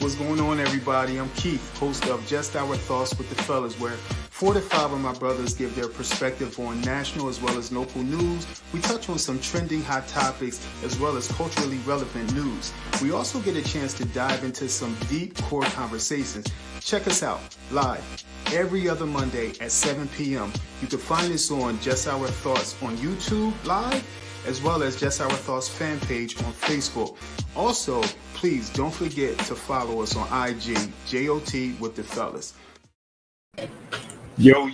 What's going on, everybody? I'm Keith, host of Just Our Thoughts with the Fellas, where 4 to 5 of my brothers give their perspective on national as well as local news. We touch on some trending hot topics as well as culturally relevant news. We also get a chance to dive into some deep core conversations. Check us out live every other Monday at 7 p.m. You can find us on Just Our Thoughts on YouTube live, as well as Just Our Thoughts fan page on Facebook. Also, please don't forget to follow us on IG, JOT with the Fellas. Yo.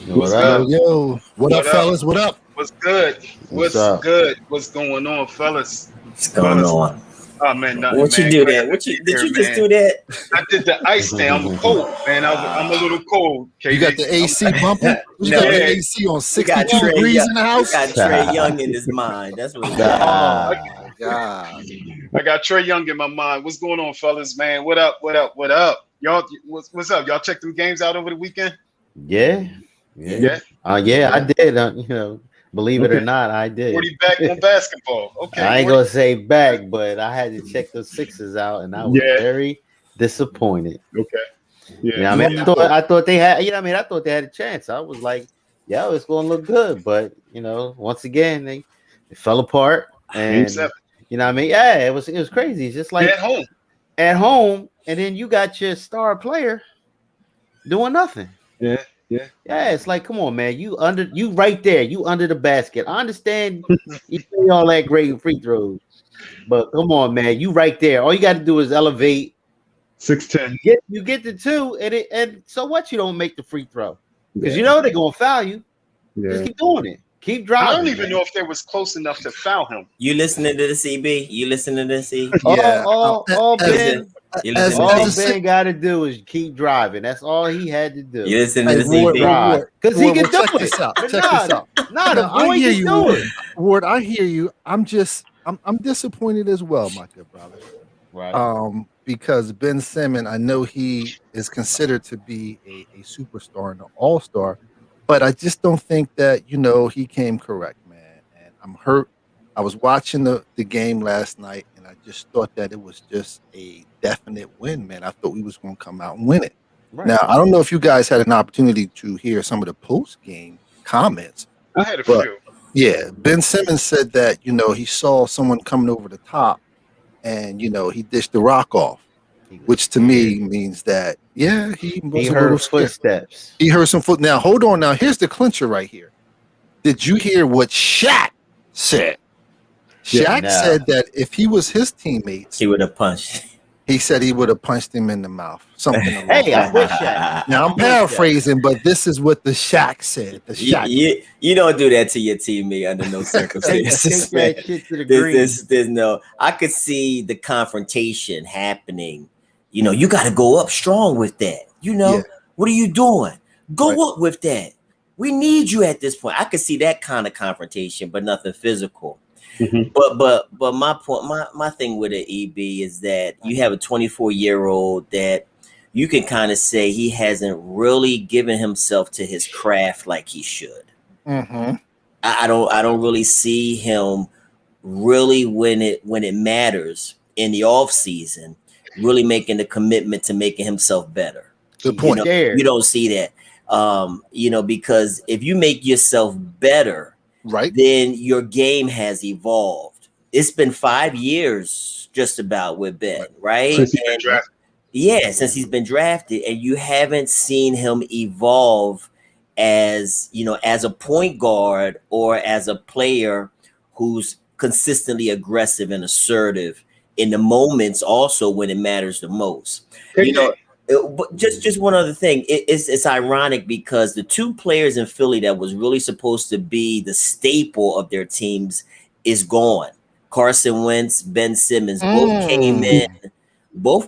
What up? Yo. What up, fellas? What up? What's good? What's up? Good? What's going on, fellas? What's going on? Oh man, nothing, What man. you do that? Did you just do that? I did the ice thing. I'm cold, man. I'm a little cold. KD. You got the AC bumping? You got the AC on 62 Trey degrees Young. in the house? You got Trey Young in his mind. That's what he God. I got Trey Young in my mind. What's going on, fellas, man? What up? Y'all, what's up? Y'all check them games out over the weekend? Yeah. I did. Believe it or not, I did. 40 back on basketball. Okay. I ain't gonna say back, but I had to check the Sixers out, and I was very disappointed. Okay. Yeah. I thought they had. I thought they had a chance. I was like, yeah, it's gonna look good, but once again, they fell apart. And it was crazy. It's just like at home, and then you got your star player doing nothing. Yeah. It's like, come on, man. You right there. You under the basket. I understand you play all that great free throws, but come on, man. You right there. All you got to do is elevate. 6'10". You get the 2, and so what? You don't make the free throw because they're gonna foul you. Yeah. Just keep doing it. Keep driving. I don't even know if they was close enough to foul him. You listening to the CB? You listening to the C? Yeah. All Ben got to do is keep driving. That's all he had to do. You listening to the CB? Because he can do check it. this out. But Check this out. the boy I hear can you, do it. Ward. I hear you. I'm disappointed as well, my good brother. Right. Because Ben Simmons, I know he is considered to be a superstar and an all-star, but I just don't think that, he came correct, man. And I'm hurt. I was watching the game last night, and I just thought that it was just a definite win, man. I thought we was going to come out and win it. Right. Now, I don't know if you guys had an opportunity to hear some of the post-game comments. I had a few. Yeah, Ben Simmons said that, he saw someone coming over the top, and, he dished the rock off, which to me means that, he heard footsteps. He heard some foot. Now, hold on. Now, here's the clincher right here. Did you hear what Shaq said? Shaq said that if he was his teammates, he would have punched. He said he would have punched him in the mouth. Something. Hey, I wish Shaq. Now I'm paraphrasing, but this is what the Shaq said. The Shaq. You don't do that to your teammate under no circumstances. Take that shit to the green. There's no. I could see the confrontation happening. You got to go up strong with that. What are you doing? Go up with that. We need you at this point. I could see that kind of confrontation, but nothing physical. Mm-hmm. But my point, my thing with the EB is that you have a 24-year-old that you can kind of say he hasn't really given himself to his craft like he should. Mm-hmm. I don't really see him really when it matters in the off season, really making the commitment to making himself better. Good point. You don't see that, because if you make yourself better, right, then your game has evolved. It's been 5 years just about with Ben, right? Since he's been drafted. Yeah, since he's been drafted, and you haven't seen him evolve as a point guard or as a player who's consistently aggressive and assertive in the moments also when it matters the most. But just one other thing, it's ironic because the two players in Philly that was really supposed to be the staple of their teams is gone. Carson Wentz, Ben Simmons, both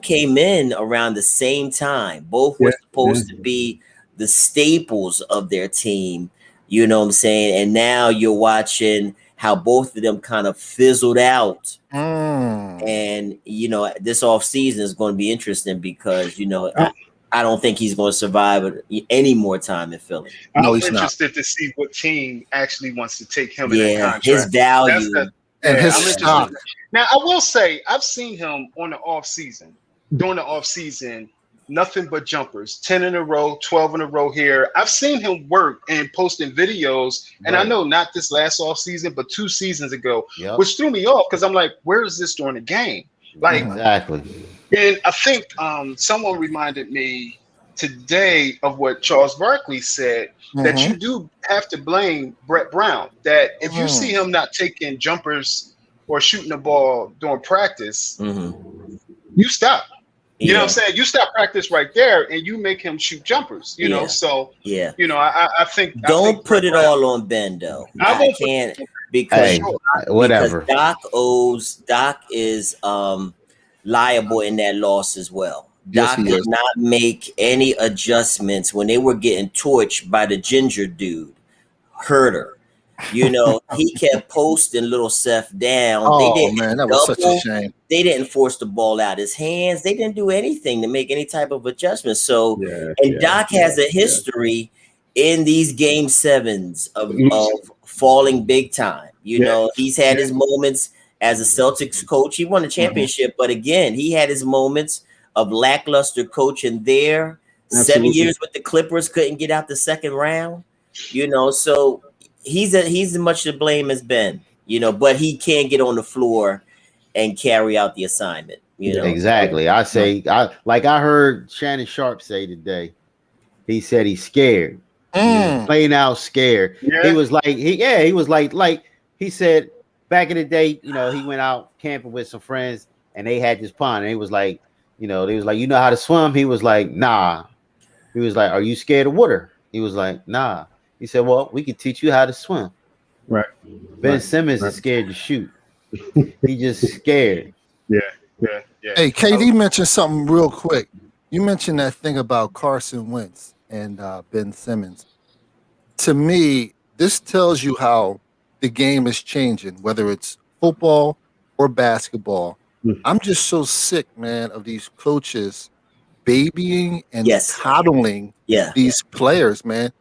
came in around the same time. Both were supposed to be the staples of their team. You know what I'm saying? And now you're watching how both of them kind of fizzled out. And, this offseason is going to be interesting because, I don't think he's going to survive any more time in Philly. I'm interested to see what team actually wants to take him in that contract. His value. And his stock. Now, I will say, I've seen him on the offseason during the off season, nothing but jumpers, 10 in a row, 12 in a row here. I've seen him work and posting videos, and I know not this last off season, but 2 seasons ago, which threw me off because I'm like, where is this during the game? Like, exactly. And I think someone reminded me today of what Charles Barkley said, that you do have to blame Brett Brown, that if you see him not taking jumpers or shooting the ball during practice, you stop. You know what I'm saying? You stop practice right there and you make him shoot jumpers, you know? So, you know, I think. Don't put it all on Ben, though. I can't because, whatever. Because Doc is liable in that loss as well. Doc did not make any adjustments when they were getting torched by the ginger dude, Herter. You know, he kept posting little Seth down. Man, that was such a shame. They didn't force the ball out his hands. They didn't do anything to make any type of adjustment. So, Doc has a history in these game 7s of falling big time. You know, he's had his moments as a Celtics coach. He won a championship, but again, he had his moments of lackluster coaching there. 7 years with the Clippers, couldn't get out the second round. You know, so he's as much to blame as Ben, you know, but he can't get on the floor and carry out the assignment, you know. Exactly. I heard Shannon Sharp say today, he said he's scared. He's plain out scared. He was like, he was like he said back in the day, you know, he went out camping with some friends and they had this pond and he was like, you know, they was like, you know how to swim? He was like, nah. He was like, are you scared of water? He was like, nah. He said, well, we can teach you how to swim. Right. Ben Simmons is scared to shoot. He just scared. Yeah. Hey, KD mentioned something real quick. You mentioned that thing about Carson Wentz and Ben Simmons. To me, this tells you how the game is changing, whether it's football or basketball. I'm just so sick, man, of these coaches babying and coddling these players, man.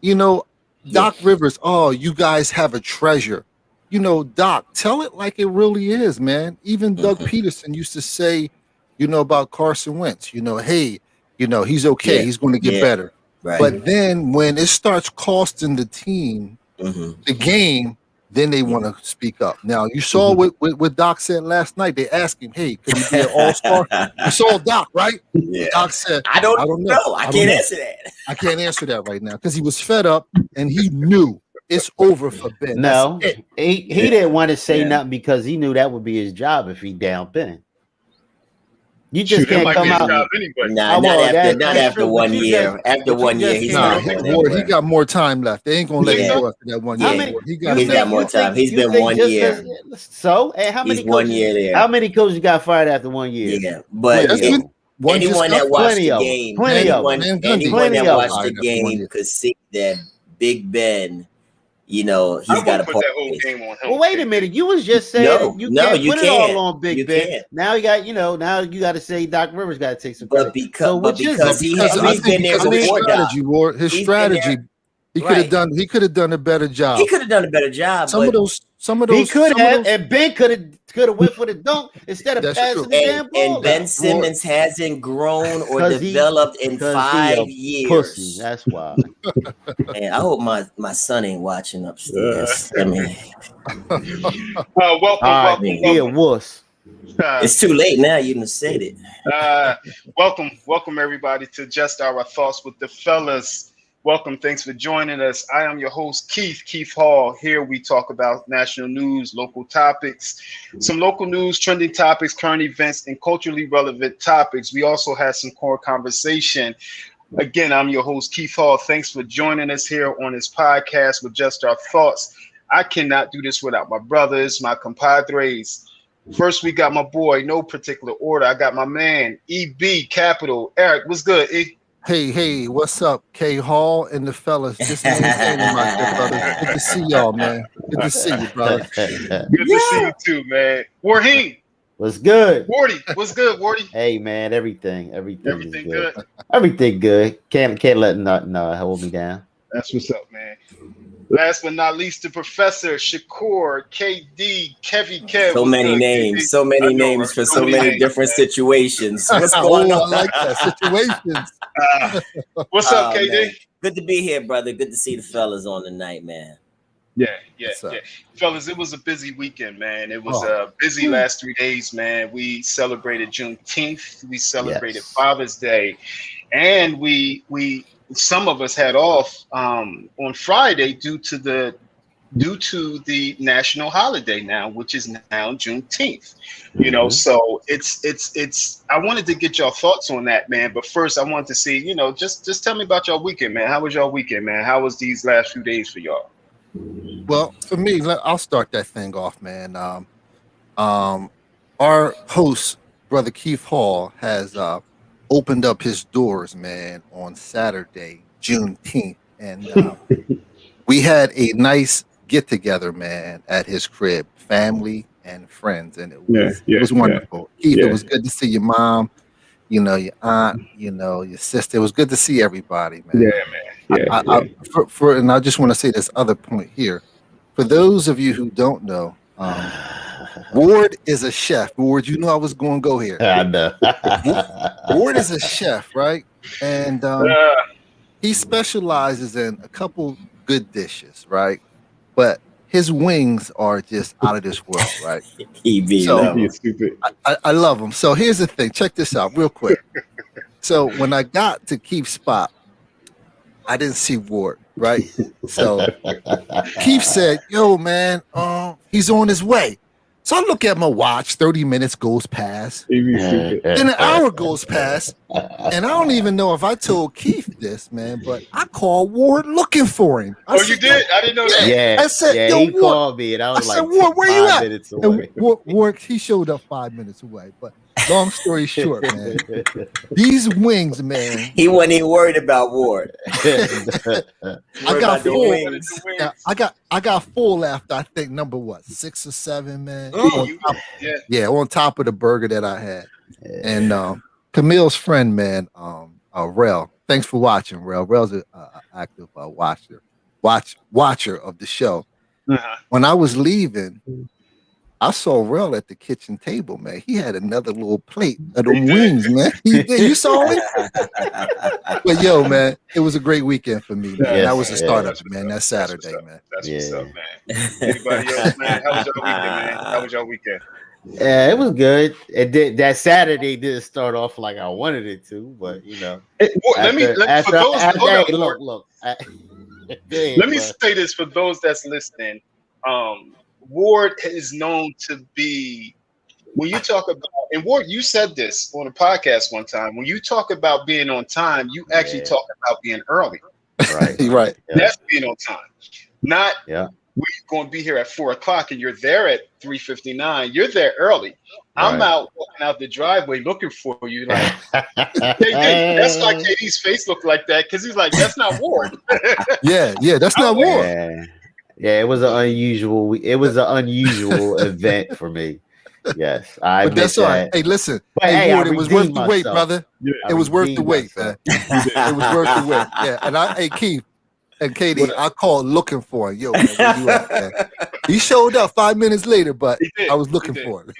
You know, Doc Rivers, you guys have a treasure. You know, Doc, tell it like it really is, man. Even Doug Peterson used to say, you know, about Carson Wentz, you know, hey, you know, he's okay. He's going to get better. Right. But then when it starts costing the team the game, then they want to speak up. Now, you saw what Doc said last night. They asked him, hey, could he be an all-star? You saw Doc, right? Yeah. Doc said, I don't know. I can't answer that. I can't answer that right now because he was fed up and he knew it's over for Ben. No, he didn't want to say nothing because he knew that would be his job if he down Ben. You just can't come out. Nah, not after 1 year. After 1 year, he's not. He got more time left. They ain't gonna let him go after that 1 year. He's got more time. He's been 1 year. So, and how many? He's 1 year there. How many coaches got fired after 1 year? Yeah, but anyone that watched the game, anyone that watched the game could see that Big Ben. You know, he's got to put that whole game on him. Well, wait a minute. You was just saying you can't put it all on Big Ben. Now you got, now you got to say Doc Rivers got to take some credit. But because he's been there before. His strategy, he could have done a better job. He could have done a better job. Some of those. He could have, and Ben could have went for the dunk instead of passing the damn ball. And Ben Simmons hasn't grown or developed in 5 years. Pussy, that's why. And I hope my son ain't watching upstairs. I mean, welcome. He a wuss. It's too late now. You done said it. Welcome everybody to Just Our Thoughts with the Fellas. Welcome. Thanks for joining us. I am your host, Keith Hall. Here we talk about national news, local topics, some local news, trending topics, current events, and culturally relevant topics. We also have some core conversation. Again, I'm your host, Keith Hall. Thanks for joining us here on this podcast with Just Our Thoughts. I cannot do this without my brothers, my compadres. First, we got my boy, no particular order. I got my man, EB Capital. Eric, what's good, E? Hey, what's up, K Hall and the fellas? Just maintaining my good brothers. Good to see y'all, man. Good to see you, brother. Good to see you too, man. Warheen. What's good? Wardy, what's good, Wardy? Hey, man, everything good. Everything good. Can't let nothing hold me down. That's what's up, man. Last but not least, the Professor, Shakur, KD, Kevy Kev. So many names, so many names for so many different situations. What's going on? I like that. Situations. What's up, KD? Man. Good to be here, brother. Good to see the fellas on tonight, man. Yeah. Fellas, it was a busy weekend, man. It was a busy last 3 days, man. We celebrated Juneteenth. We celebrated Father's Day. And we some of us had off on Friday due to the national holiday now, which is now Juneteenth. You know, so it's I wanted to get your thoughts on that, man. But first I wanted to see, you know, just tell me about your weekend, man. How was your weekend, man? How was these last few days for y'all? Well, for me, I'll start that thing off, man. Our host, Brother Keith Hall, has opened up his doors, man, on Saturday, Juneteenth, and we had a nice get together, man, at his crib, family and friends, and it was wonderful. Keith, it was good to see your mom, you know, your aunt, you know, your sister. It was good to see everybody, man. Yeah, man. And I just want to say this other point here. For those of you who don't know, Ward is a chef. Ward, you know I was going to go here. I know. Ward is a chef, right? And he specializes in a couple good dishes, right? But his wings are just out of this world, right? Stupid. I love him. So here's the thing. Check this out real quick. So when I got to Keith's spot, I didn't see Ward, right? So Keith said, yo, man, he's on his way. So I look at my watch, 30 minutes goes past. Then an hour goes past. And I don't even know if I told Keith this, man, but I called Ward looking for him. I said, you did? I didn't know that. Yeah. I said, yo, he Ward. called me and I was I said, like, Ward, where you at? minutes away. And Ward, he showed up 5 minutes away. But long story short, man, these wings, man. He wasn't even worried about Ward. I got full. I got full after I think number 6 or 7, man. On top of the burger that I had. And Camille's friend, man, Rel. Thanks for watching, Rel. Rel's an active watcher of the show. When I was leaving, I saw Rel at the kitchen table, man. He had another little plate of the wings, man. You saw it? But yo, man, it was a great weekend for me, man. That was the start of it, man. That's Saturday, man. That's what's up, man. Anybody else, man? How was your weekend, man? How was your weekend? Yeah, it was good. It did. That Saturday didn't start off like I wanted it to, but you know. Let me say this for those that's listening. Ward is known to be, when you talk about, and Ward, you said this on a podcast one time, when you talk about being on time, you actually talk about being early. Right. Right. That's being on time. Not we're going to be here at 4:00 and you're there at 3:59. You're there early. I'm out walking out the driveway looking for you. Like, that's why KD's face looked like that, because he's like, that's not Ward. Yeah, that's not Ward. Yeah, it was an unusual. It was an unusual event for me. Yes, but that's all right. Hey, listen, Ward, it was worth the wait, brother. It was worth the wait, man. It was worth the wait. Yeah, and Keith and Katie, I called looking for him. Yo, man, where you at, man? He showed up 5 minutes later, but I was looking for him.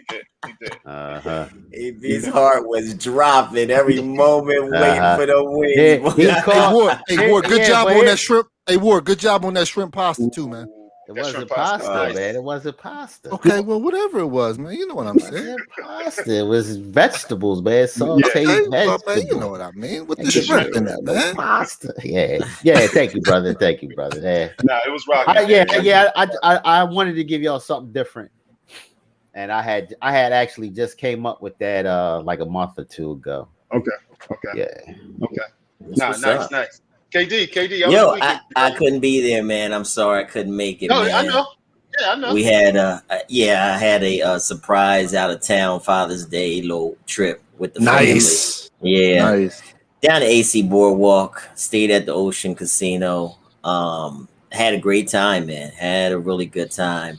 He did. His heart was dropping every moment, waiting for the win. Hey, Ward, good job on that shrimp. Hey, Ward, good job on that shrimp pasta too, man. It wasn't pasta, man. It wasn't pasta. Okay, well, whatever it was, man. You know what I'm saying. Pasta. It was vegetables, man. Sauteed vegetables. Man, you know what I mean. With the shrimp in that, man. Pasta. Yeah. Thank you, brother. Yeah. Nah, it was rocking. I wanted to give y'all something different, and I had actually just came up with that like a month or two ago. Okay. Yeah. Okay. Nice. KD. I couldn't be there, man. I'm sorry I couldn't make it. No, man. I know. Yeah, I know. We had I had a surprise out of town Father's Day little trip with the family. Yeah. Nice. Down to AC Boardwalk, stayed at the Ocean Casino. Had a great time, man. Had a really good time.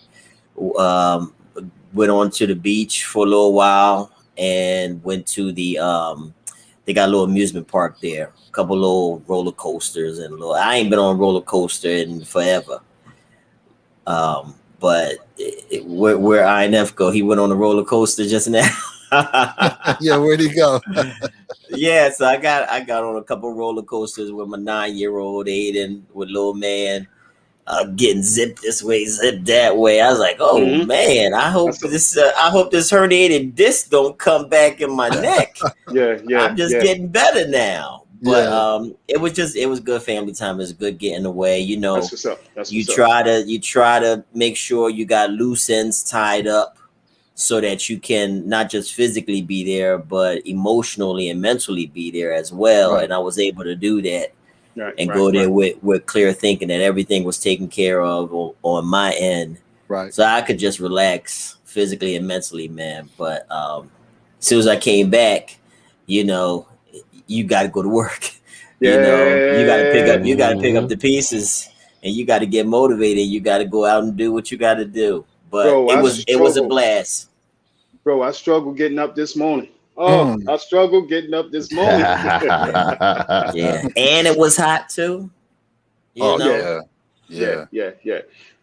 Went on to the beach for a little while and went to the they got a little amusement park there. Couple little roller coasters and I ain't been on a roller coaster in forever. But where INF go, he went on a roller coaster just now. Yeah, where'd he go? Yeah, so I got on a couple roller coasters with my 9-year-old Aiden, with little man, getting zipped this way, zipped that way. I was like, oh man, I hope this herniated disc don't come back in my neck. Yeah. I'm just getting better now. But it was good family time. It was good getting away. You know, that's what's up. You try to make sure you got loose ends tied up so that you can not just physically be there, but emotionally and mentally be there as well. Right. And I was able to do that. Right, go there with clear thinking that everything was taken care of on my end. Right. So I could just relax physically and mentally, man. But as soon as I came back, you know, you got to go to work. Yeah. You know, you got to pick up the pieces, and you got to get motivated. You got to go out and do what you got to do. But bro, it was a blast. Bro, I struggled getting up this morning. Oh, I struggled getting up this morning. Yeah, and it was hot too. You know? Yeah.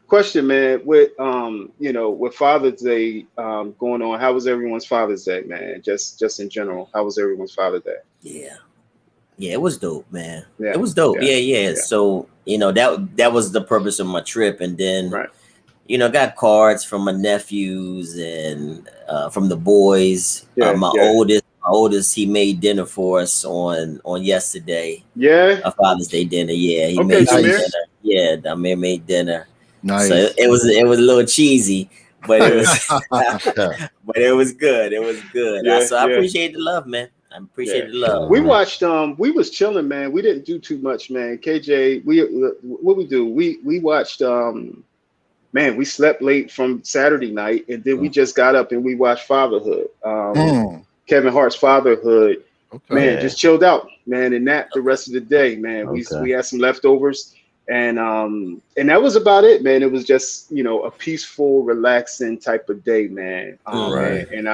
Question, man. With with Father's Day going on, how was everyone's Father's Day, man? Just in general, how was everyone's Father's Day? Yeah, it was dope, man. Yeah. It was dope. Yeah. So that was the purpose of my trip, and then got cards from my nephews and from the boys. My oldest, he made dinner for us on yesterday. Yeah, a Father's Day dinner. Yeah, he made dinner. Yeah, Damir made dinner. Nice. So it was a little cheesy, but it was but it was good. It was good. So I appreciate the love, man. I appreciate the love. We watched. We was chilling, man. We didn't do too much, man. KJ, what we do? We watched. Man, we slept late from Saturday night, and then we just got up and we watched Fatherhood. Kevin Hart's Fatherhood. Okay. Man, just chilled out, man, and napped the rest of the day, man. We had some leftovers, and that was about it, man. It was just a peaceful, relaxing type of day, man. And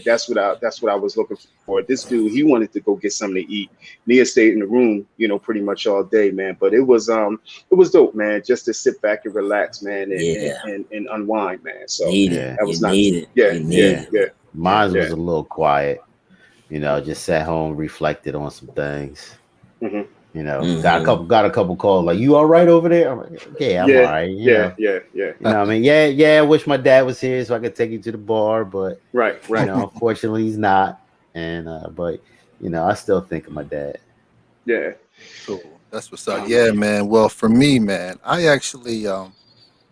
that's what I was looking for. This dude, he wanted to go get something to eat. Nia stayed in the room, pretty much all day, man. But it was dope, man, just to sit back and relax, man, and unwind, man. So that was nice. Yeah. Mine was a little quiet, just sat home, reflected on some things. Got a couple calls like, you all right over there? I'm like, I'm all right. Yeah. You know what I mean? Yeah, I wish my dad was here so I could take you to the bar, but right. Unfortunately he's not. And but I still think of my dad. Yeah. Cool. That's what's up. Yeah, man. Well, for me, man, I actually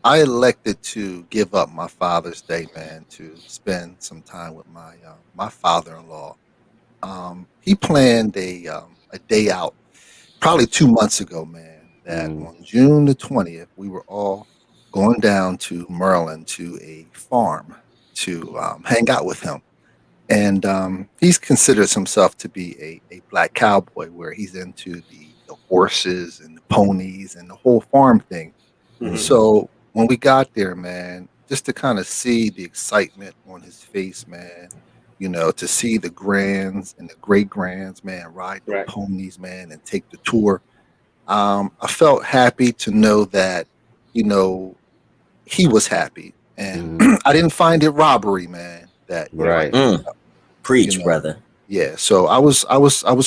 I elected to give up my Father's Day, man, to spend some time with my father-in-law. He planned a day out probably 2 months ago, man, that on June the 20th, we were all going down to Maryland to a farm to hang out with him. And he's considers himself to be a black cowboy, where he's into the horses and the ponies and the whole farm thing. So when we got there, man, just to kind of see the excitement on his face, man, to see the grands and the great grands, man, ride the ponies, man, and take the tour. I felt happy to know that, he was happy, and I didn't find it robbery, man. That preach, brother. Yeah, so I was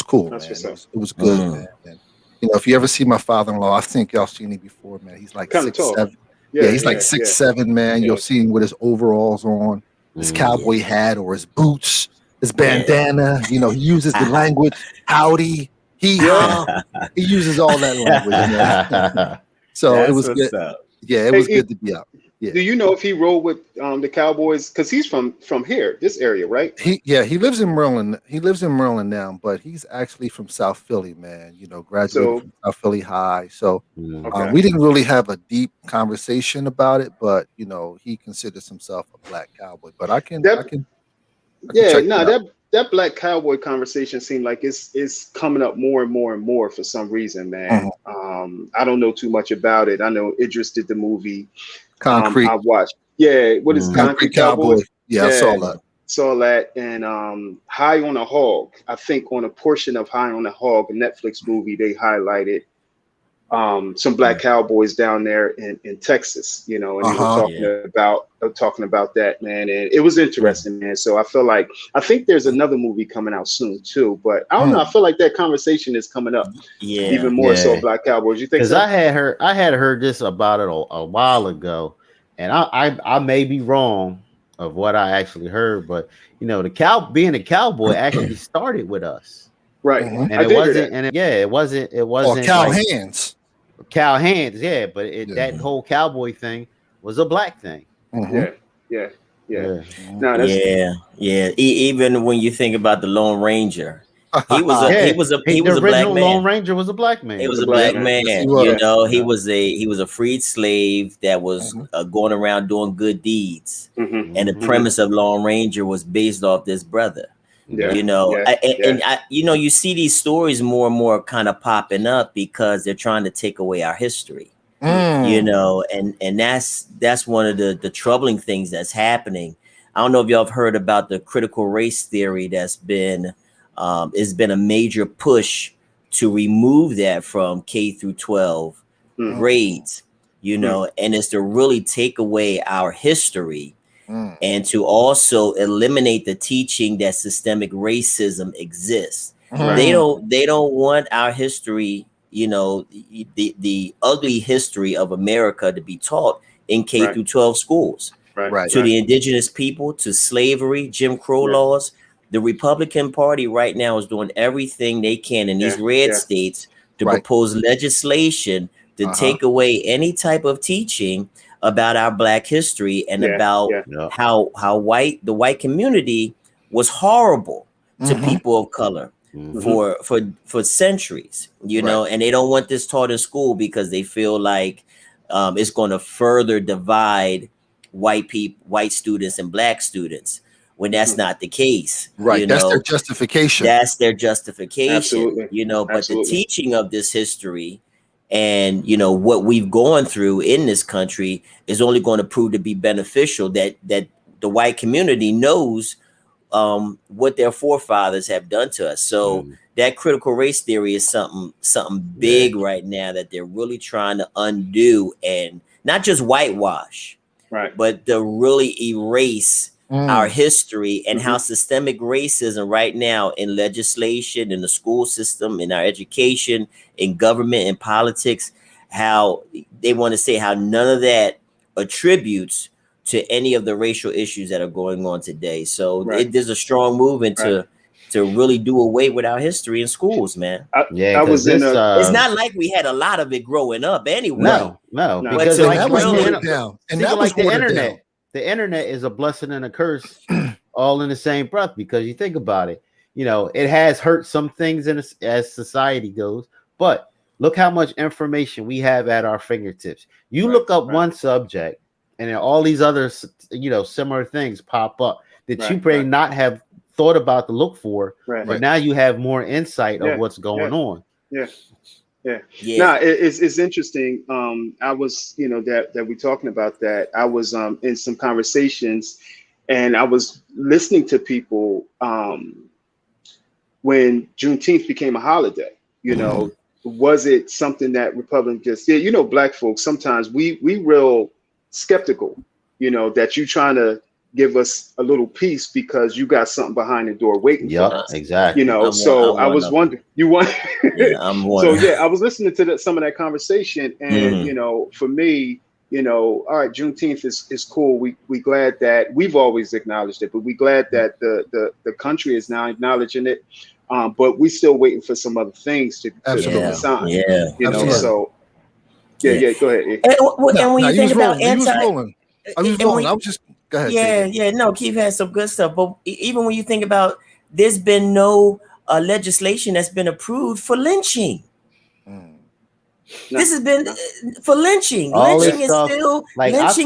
cool, man. It was good, man. And, if you ever see my father-in-law, I think y'all seen him before, man. He's like 6'7". Yeah, he's like 6'7", man. You'll see him with his overalls on, his cowboy hat or his boots, his bandana. He uses the language, howdy, he uses all that language. So it was good. Yeah, it was good to be out. Yeah. Do you know if he rode with the Cowboys? Because he's from here, this area, right? He lives in Maryland. He lives in Maryland now, but he's actually from South Philly, man. Graduated from South Philly High. So we didn't really have a deep conversation about it, but he considers himself a black cowboy. But that black cowboy conversation seemed like it's coming up more and more and more for some reason, man. I don't know too much about it. I know Idris did the movie. Concrete. I watched. Yeah, what is Concrete Cowboy? Yeah, I saw that. And High on a Hog. I think on a portion of High on a Hog, a Netflix movie, they highlighted some black cowboys down there in Texas, you know, and they were talking about that, man, and it was interesting, man. So I think there's another movie coming out soon too, but I don't know. I feel like that conversation is coming up, even more so. Black cowboys, you think? Because I had heard this about it a while ago, and I may be wrong of what I actually heard, but you know, being a cowboy actually started with us. Right. And it wasn't, it wasn't cow hands. Cow hands, yeah, but that whole cowboy thing was a black thing. Yeah. No, even when you think about the Lone Ranger, he was a black man. Lone Ranger was a black man. He was a black man. You know, he was a freed slave that was going around doing good deeds, and the premise of Lone Ranger was based off this brother. You know, you know, you see these stories more and more kind of popping up because they're trying to take away our history. You know, and that's one of the troubling things that's happening. I don't know if y'all have heard about the critical race theory that's been it's been a major push to remove that from K through 12 grades, you know, and it's to really take away our history. And to also eliminate the teaching that systemic racism exists. They don't want our history, you know, the ugly history of America to be taught in K through 12 schools. To the indigenous people, to slavery, Jim Crow laws. The Republican Party right now is doing everything they can in these red states to propose legislation to take away any type of teaching about our Black history and about how the white community was horrible to people of color for centuries, you know, and they don't want this taught in school because they feel like it's going to further divide white students and Black students, when that's not the case. You That's know? their justification. Absolutely. You know, but the teaching of this history and, you know, what we've gone through in this country is only going to prove to be beneficial, that the white community knows what their forefathers have done to us. So that critical race theory is something big right now that they're really trying to undo, and not just whitewash, but to really erase our history and how systemic racism right now in legislation, in the school system, in our education, in government, in politics, how they want to say how none of that attributes to any of the racial issues that are going on today. So there's a strong movement to really do away with our history in schools, man. I was in it's not like we had a lot of it growing up anyway. No, because that was watered down. And that was like the watered internet. down. The internet is a blessing and a curse all in the same breath, because you think about it, you know, it has hurt some things as society goes, but look how much information we have at our fingertips. You look up one subject and then all these other, you know, similar things pop up that you may not have thought about to look for, but now you have more insight of what's going on. No, it's interesting. I was, you know, that we're talking about that. I was in some conversations, and I was listening to people when Juneteenth became a holiday. You know, was it something that Republicans just did? You know, Black folks, sometimes we real skeptical. You know, that you trying to give us a little piece because you got something behind the door waiting for us. Exactly. You know, I was wondering, you want, I'm one. So I was listening to some of that conversation, and you know, for me, you know, all right, Juneteenth is cool. We glad that we've always acknowledged it, but we glad that the country is now acknowledging it. But we still waiting for some other things to be signed. You know, so go ahead. And when you think about I was rolling. I was just go ahead. No, Keith has some good stuff. But even when you think about, there's been no legislation that's been approved for lynching. This has been for lynching. Lynching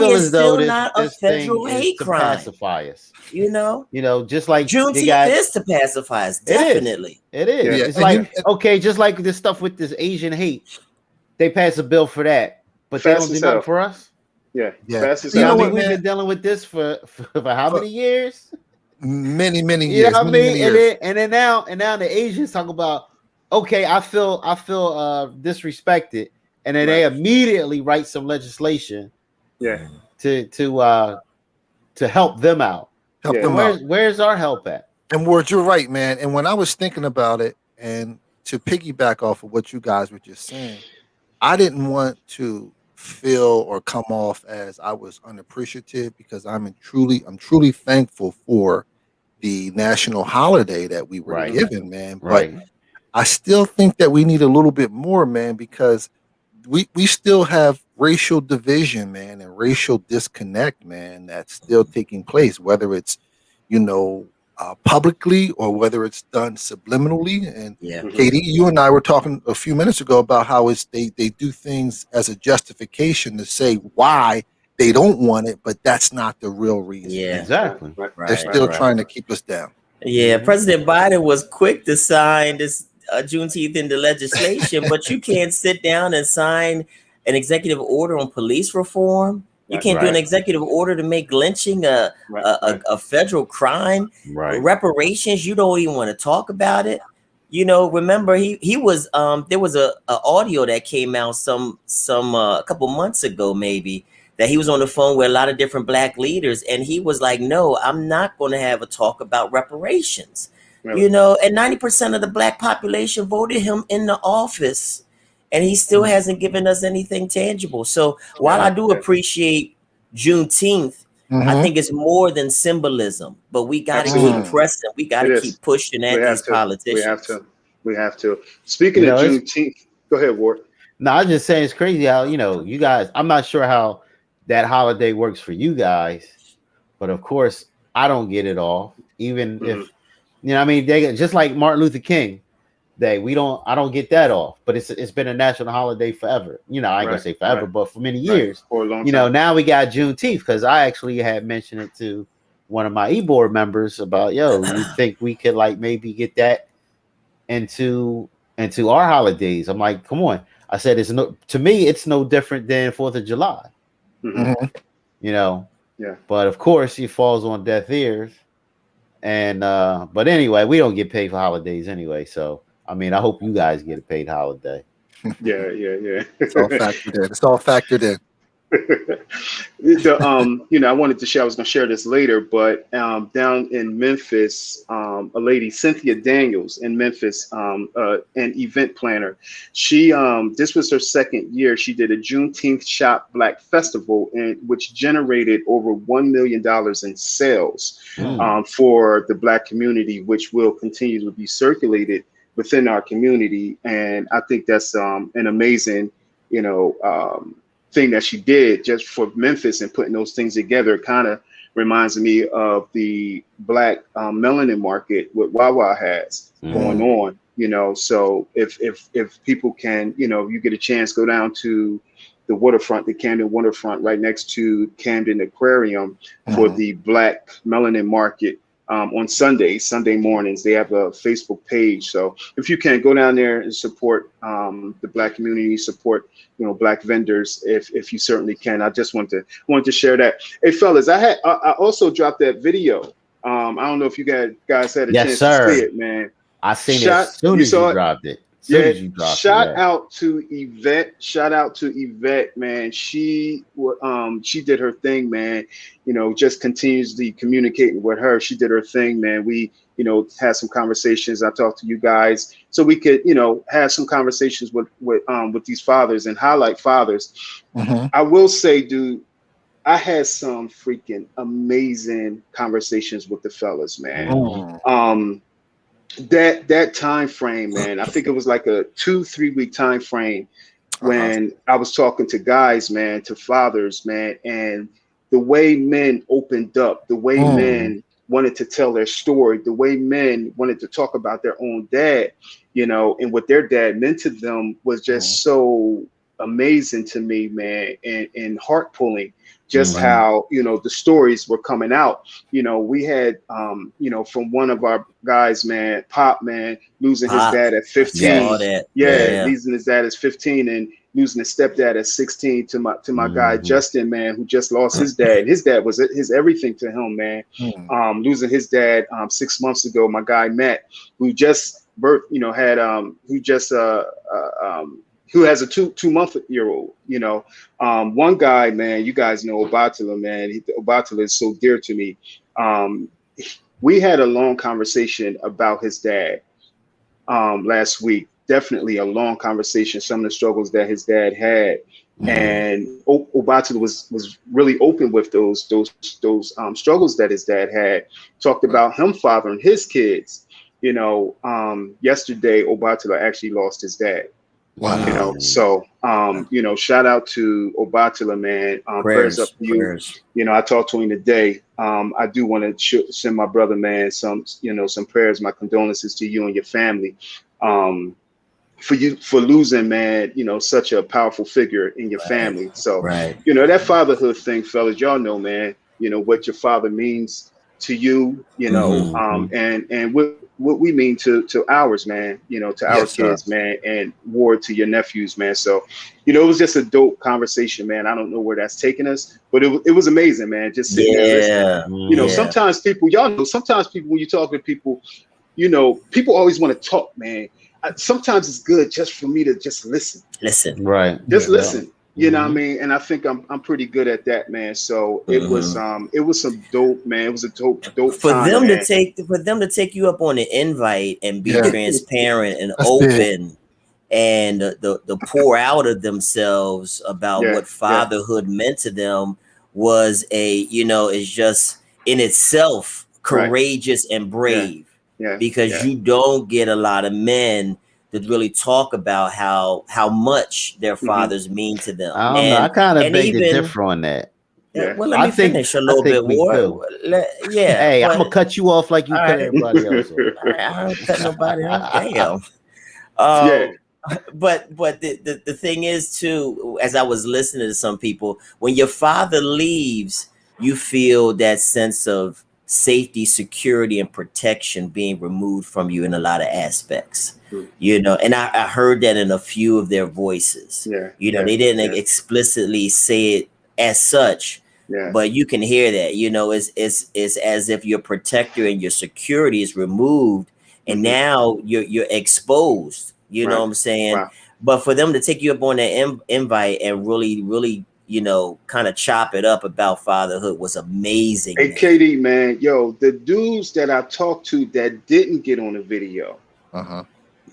is still not a federal hate crime. Pacify us. You know, just like Juneteenth is to pacify us. Definitely, it is. Yeah. It's like just like this stuff with this Asian hate, they pass a bill for that, but they don't do nothing for us. Yeah. We've been dealing with this for how many years? Many years. You know what I mean? And then now the Asians talk about, okay, I feel disrespected and then they immediately write some legislation to help them out. Where's our help at? And Ward, you're right, man. And when I was thinking about it, and to piggyback off of what you guys were just saying, I didn't want to feel or come off as I was unappreciative, because I'm truly thankful for the national holiday that we were given, man. But I still think that we need a little bit more, man, because we still have racial division, man, and racial disconnect, man, that's still taking place, whether it's, publicly or whether it's done subliminally. And Katie, you and I were talking a few minutes ago about how they do things as a justification to say why they don't want it, but that's not the real reason. Yeah, exactly. They're still trying to keep us down. Yeah, President Biden was quick to sign this Juneteenth into legislation, but you can't sit down and sign an executive order on police reform. You can't do an executive order to make lynching a federal crime. Reparations, you don't even want to talk about it. Remember he was there was a audio that came out a couple months ago, maybe, that he was on the phone with a lot of different Black leaders, and he was like, no, I'm not going to have a talk about reparations. Really? And 90% of the Black population voted him in the office, and he still hasn't given us anything tangible. So while I do appreciate Juneteenth, I think it's more than symbolism, but we got to keep pressing. We got to keep pushing at these politicians. We have to. Speaking of Juneteenth, go ahead, Ward. No, I was just saying it's crazy how, you guys, I'm not sure how that holiday works for you guys, but of course I don't get it all. Even if, they just like Martin Luther King Day, I don't get that off, but it's been a national holiday forever. I ain't gonna say forever, but for many years. For a long time. Now we got Juneteenth, because I actually had mentioned it to one of my e-board members about, you think we could maybe get that into our holidays? I'm like, come on. I said, to me, it's no different than 4th of July. But of course it falls on deaf ears. And but anyway, we don't get paid for holidays anyway, so I hope you guys get a paid holiday. Yeah. It's all factored in. I wanted to share. I was going to share this later, but down in Memphis, a lady, Cynthia Daniels, in Memphis, an event planner. She this was her second year. She did a Juneteenth Shop Black Festival, which generated over $1 million in sales for the Black community, which will continue to be circulated within our community. And I think that's an amazing, thing that she did just for Memphis, and putting those things together kind of reminds me of the Black melanin market what Wawa has going on, so if people can, you get a chance, go down to the waterfront, the Camden waterfront, right next to Camden Aquarium, for the Black melanin market. On Sunday mornings, they have a Facebook page. So if you can, go down there and support the Black community, support Black vendors, if you certainly can. I just wanted to share that. Hey fellas, I also dropped that video. I don't know if you guys had a chance to see it, man. I seen it as soon as you dropped it. Shout out to Yvette, man. She did her thing, man. Just continuously communicating with her. She did her thing, man. We, had some conversations. I talked to you guys so we could, have some conversations with these fathers and highlight fathers. I will say, dude, I had some freaking amazing conversations with the fellas, man. That time frame, man, I think it was like a 2-3 week time frame when I was talking to guys, man, to fathers, man, and the way men opened up, the way men wanted to tell their story, the way men wanted to talk about their own dad, and what their dad meant to them was just so amazing to me, man, and heart pulling. Just how, the stories were coming out. We had, from one of our guys, man, Pop, man, losing his dad at 15. Losing his dad at 15 and losing his stepdad at 16 to my guy, Justin, man, who just lost his dad. His dad was his everything to him, man. Losing his dad 6 months ago, my guy, Matt, who just birthed, who has a two-month-year-old. One guy, man, you guys know Obatala, man. Obatala is so dear to me. We had a long conversation about his dad last week. Definitely a long conversation. Some of the struggles that his dad had, and Obatala was really open with those struggles that his dad had. Talked about him fathering his kids. Yesterday Obatala actually lost his dad. Wow. So shout out to Obatala, man. Prayers up to you. Prayers. I talked to him today. I do want to send my brother, man, some prayers, my condolences to you and your family. For losing, man, such a powerful figure in your family. So, that fatherhood thing, fellas, y'all know, man, what your father means to you, and what we mean to ours, man, to our kids, man, and Ward to your nephews, man. So, it was just a dope conversation, man. I don't know where that's taking us, but it was amazing, man. Just sitting there listening. Sometimes people, sometimes people, when you talk to people, people always want to talk, man. Sometimes it's good just for me to just listen. Right. Just listen. You know what I mean? And I think I'm pretty good at that, man. So it was some dope, man. It was a dope for time, them man. for them to take you up on the invite and be transparent and That's open big. and the pour out of themselves about what fatherhood meant to them was is just in itself courageous and brave. Because you don't get a lot of men that really talk about how much their fathers mean to them. I don't know. I kind of beg to differ on that. Well, let me finish a little bit more. Hey, I'm gonna cut you off like you cut everybody else. I don't cut nobody off. Damn. But the thing is too, as I was listening to some people, when your father leaves, you feel that sense of safety, security, and protection being removed from you in a lot of aspects. And I heard that in a few of their voices. They didn't explicitly say it as such, but you can hear that. It's as if your protector and your security is removed, and now you're exposed. You know what I'm saying? Wow. But for them to take you up on that invite and really kind of chop it up about fatherhood was amazing. Hey, KD, man, the dudes that I talked to that didn't get on the video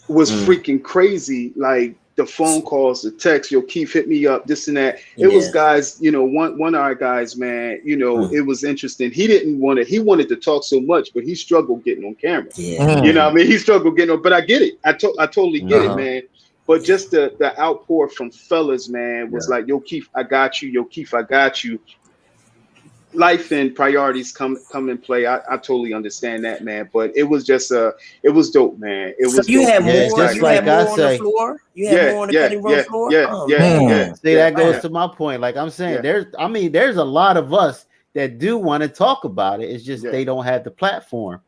was freaking crazy. Like the phone calls, the text, Keith hit me up, this and that. It was guys, one of our guys, man, it was interesting. He wanted to talk so much, but he struggled getting on camera. You know what I mean? He struggled getting on, but I get it. I totally get it, man. But just the outpour from fellas, man, was like, yo, Keith, I got you. Yo, Keith, I got you. Life and priorities come in play. I totally understand that, man. But it was just it was dope, man. It was. So you had more. Just like I say, on the floor. You had more on the cutting room floor. See, that goes to my point. Like I'm saying, there's a lot of us that do want to talk about it. It's just they don't have the platform.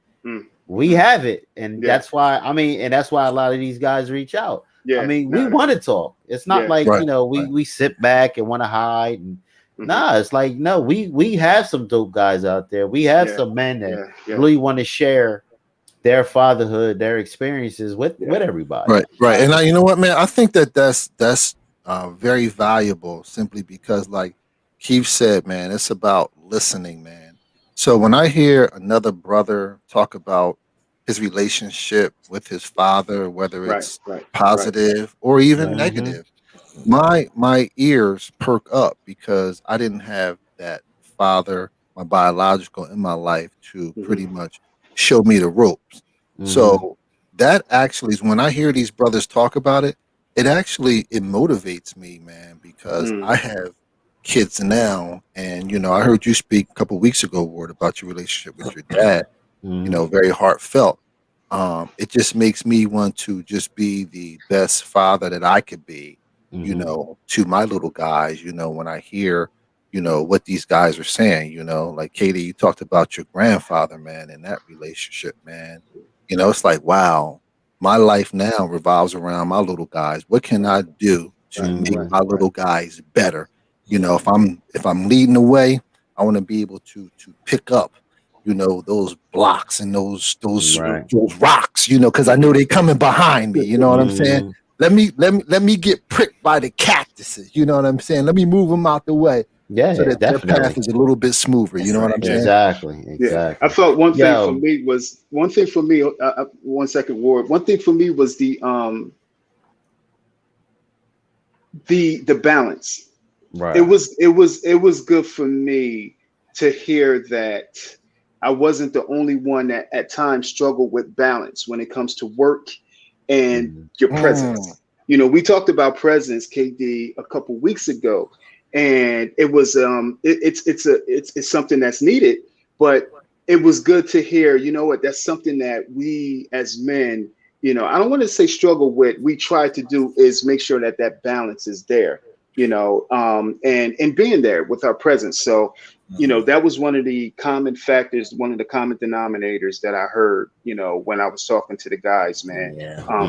We have it, and that's why. And that's why a lot of these guys reach out. We want to talk. It's not like we sit back and want to hide. And it's like we have some dope guys out there. We have some men that really want to share their fatherhood, their experiences with everybody. Right. And you know what, man? I think that's very valuable simply because, like Keith said, man, it's about listening, man. So when I hear another brother talk about his relationship with his father, whether it's positive or even negative, my ears perk up because I didn't have that father, my biological, in my life to pretty much show me the ropes. So that actually is when I hear these brothers talk about it, it motivates me, man, because I have kids now, and I heard you speak a couple of weeks ago, Ward, about your relationship with your dad. Very heartfelt. It just makes me want to just be the best father that I could be, to my little guys, when I hear, what these guys are saying, like Katie, you talked about your grandfather, man, and that relationship, man. It's like, wow, my life now revolves around my little guys. What can I do to make my little guys better? If I'm leading the way, I want to be able to pick up those blocks and those rocks, because I know they coming behind me. You know what I'm saying? let me get pricked by the cactuses. You know what I'm saying? Let me move them out the way. Yeah, so that definitely. their path is a little bit smoother. You know what I'm saying? Exactly. Yeah, I thought one thing for me was 1 second, Ward. One thing for me was the balance. Right. It was good for me to hear that I wasn't the only one that at times struggled with balance when it comes to work and your presence. You know, we talked about presence, KD, a couple weeks ago, and it was it's something that's needed, but it was good to hear, you know what, that's something that we as men, you know, I don't want to say struggle with, we try to do is make sure that that balance is there, you know, and being there with our presence. So, you know, that was one of the common factors, one of the common denominators that I heard, you know, when I was talking to the guys, man.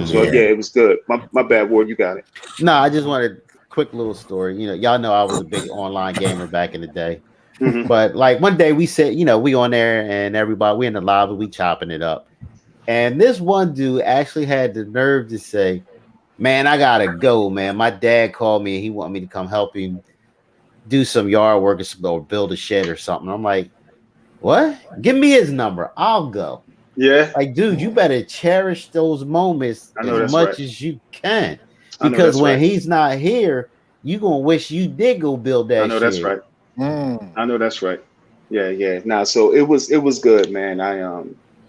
So yeah, it was good. My bad, Ward, you got it. No, I just wanted a quick little story. You know, y'all know I was a big online gamer back in the day. But like one day we said, you know, we on there and everybody, we in the lobby, we chopping it up. And this one dude actually had the nerve to say, man, I gotta go, man. My dad called me and he wanted me to come help him do some yard work or build a shed or something. I'm like, what? Give me his number. I'll go. Yeah. Like, dude, you better cherish those moments as much as you can. Because when he's not here, you gonna wish you did go build that I know shit. that's right. I know that's right. Yeah. Nah, so it was good, man.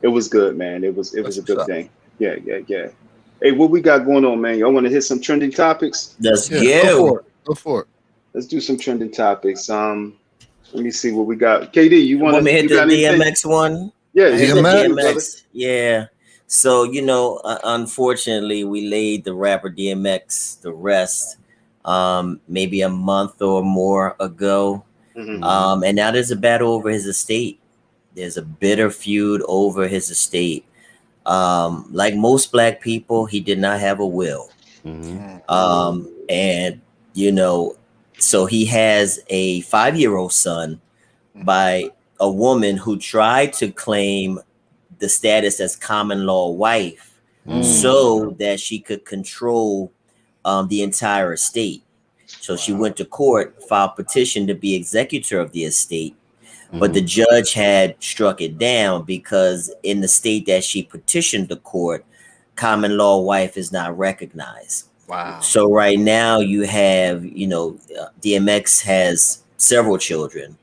It was good, man. It was a good thing. Yeah. Hey, what we got going on, man? Y'all want to hit some trending topics? Let's go for it. Let's do some trending topics. Let me see what we got. KD, you want to hit the DMX one? Yeah, DMX. Yeah. So, you know, unfortunately, we laid the rapper DMX to rest maybe a month or more ago. And now there's a battle over his estate. There's a bitter feud over his estate. Like most Black people, he did not have a will. And, you know, so he has a 5-year-old son by a woman who tried to claim the status as common law wife so that she could control the entire estate. So she went to court, filed petition to be executor of the estate, but the judge had struck it down because in the state that she petitioned the court, common law wife is not recognized. Wow. So right now you have, you know, DMX has several children,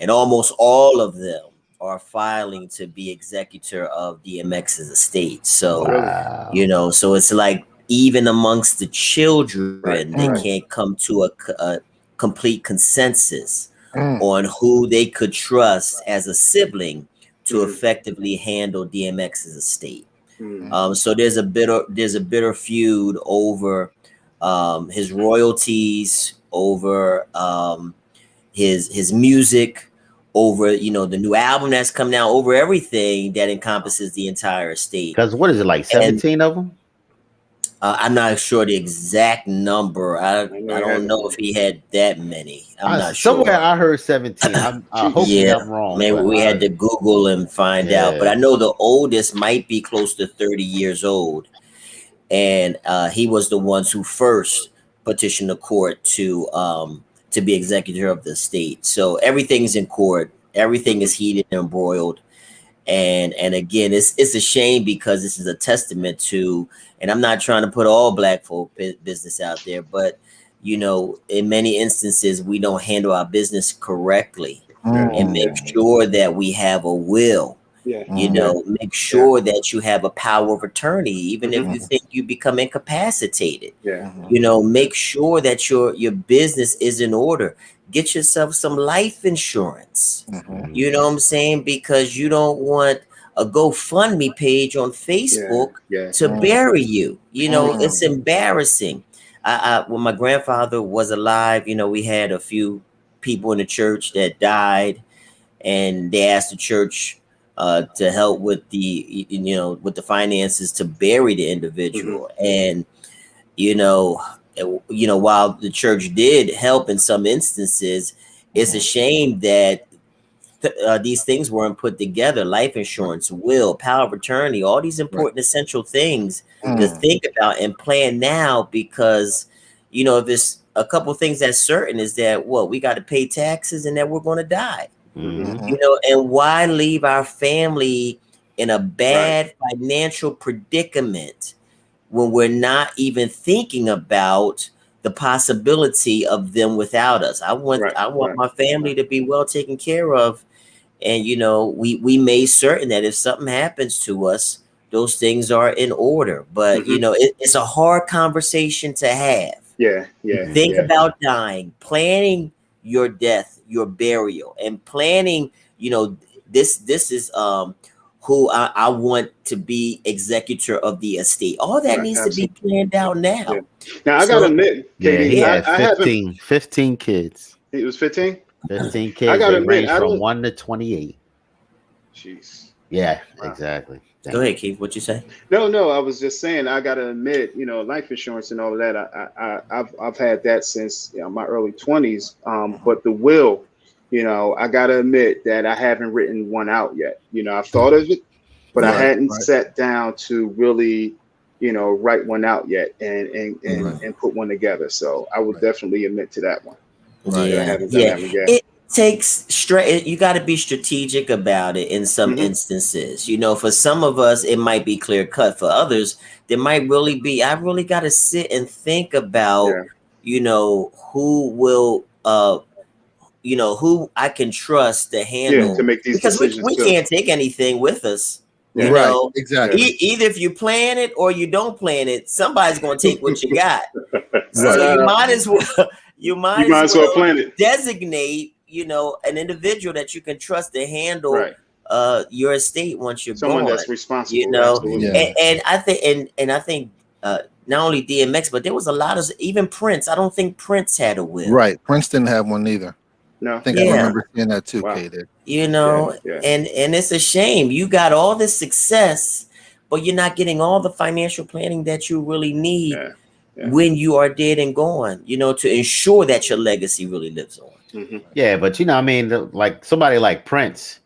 and almost all of them are filing to be executor of DMX's estate. So, you know, so it's like even amongst the children, they can't come to a complete consensus on who they could trust as a sibling to effectively handle DMX's estate. So there's a bitter feud over his royalties, over his music, over, you know, the new album that's coming out, over everything that encompasses the entire estate. Because what is it, like 17 of them? I'm not sure the exact number. I don't know if he had that many. I'm not sure. Somewhere I heard 17. Hopefully I'm wrong. Maybe we had to Google and find out. But I know the oldest might be close to 30 years old. And he was the ones who first petitioned the court to be executor of the estate. So everything's in court. Everything is heated and embroiled. And again, it's a shame because this is a testament to, and I'm not trying to put all Black folk business out there, but, you know, in many instances, we don't handle our business correctly and make sure that we have a will. You know, make sure that you have a power of attorney, even if you think you become incapacitated. You know, make sure that your business is in order. Get yourself some life insurance. You know what I'm saying? Because you don't want a GoFundMe page on Facebook to bury you. You know, it's embarrassing. When my grandfather was alive, you know, we had a few people in the church that died, and they asked the church to help with the finances to bury the individual. And you know, while the church did help in some instances, it's a shame that these things weren't put together. Life insurance, will, power of attorney, all these important essential things to think about and plan now, because if there's a couple things that's certain is that we got to pay taxes and that we're going to die. And why leave our family in a bad financial predicament when we're not even thinking about the possibility of them without us? I want my family to be well taken care of. And, we made certain that if something happens to us, those things are in order. But, it's a hard conversation to have. Think about dying, planning your death, your burial, and planning, this is who I want to be executor of the estate. All that needs to be planned out now. Now, I got to admit, he had 15 kids. It was 15? 15 kids. I gotta admit, from 1 to 28. Jeez. Yeah, exactly. Go ahead, Keith. What you say? No. I was just saying, I gotta admit, life insurance and all of that. I've had that since my early 20s. But the will, I gotta admit that I haven't written one out yet. I've thought of it, but I hadn't sat down to really, write one out yet and put one together. So I would definitely admit to that one. It takes you got to be strategic about it in some instances. For some of us it might be clear cut. For others there might really be, I really got to sit and think about who will who I can trust to handle to make these decisions, because we can't take anything with us. Exactly. Either if you plan it or you don't plan it, somebody's going to take what you got. So you might as well. You might as well plan it. Designate, an individual that you can trust to handle your estate once you're someone gone. That's responsible. And I think not only DMX, but there was a lot of, even Prince. I don't think Prince had a will. Right, Prince didn't have one either. No, I think I remember seeing that too. Wow. Kader. And it's a shame. You got all this success, but you're not getting all the financial planning that you really need. When you are dead and gone, to ensure that your legacy really lives on. Yeah, but like somebody like Prince,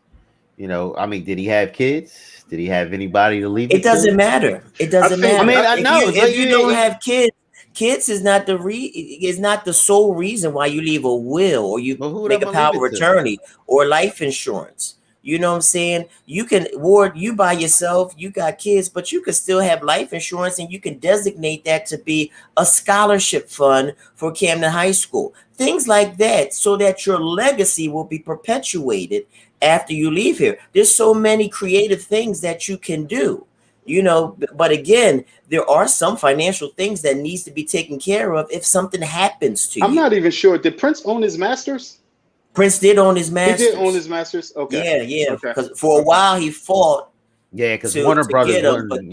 did he have kids? Did he have anybody to leave? It doesn't matter. It doesn't matter. I know if you don't have kids is not the sole reason why you leave a will or you make a power of attorney or life insurance. You know what I'm saying? You can, Ward, you by yourself, you got kids, but you can still have life insurance and you can designate that to be a scholarship fund for Camden High School. Things like that, so that your legacy will be perpetuated after you leave here. There's so many creative things that you can do, but again, there are some financial things that needs to be taken care of if something happens to you. I'm not even sure. Did Prince own his masters? Prince did own his masters. He did own his masters? Okay. Yeah. Because for a while he fought. Yeah, because Warner Brothers and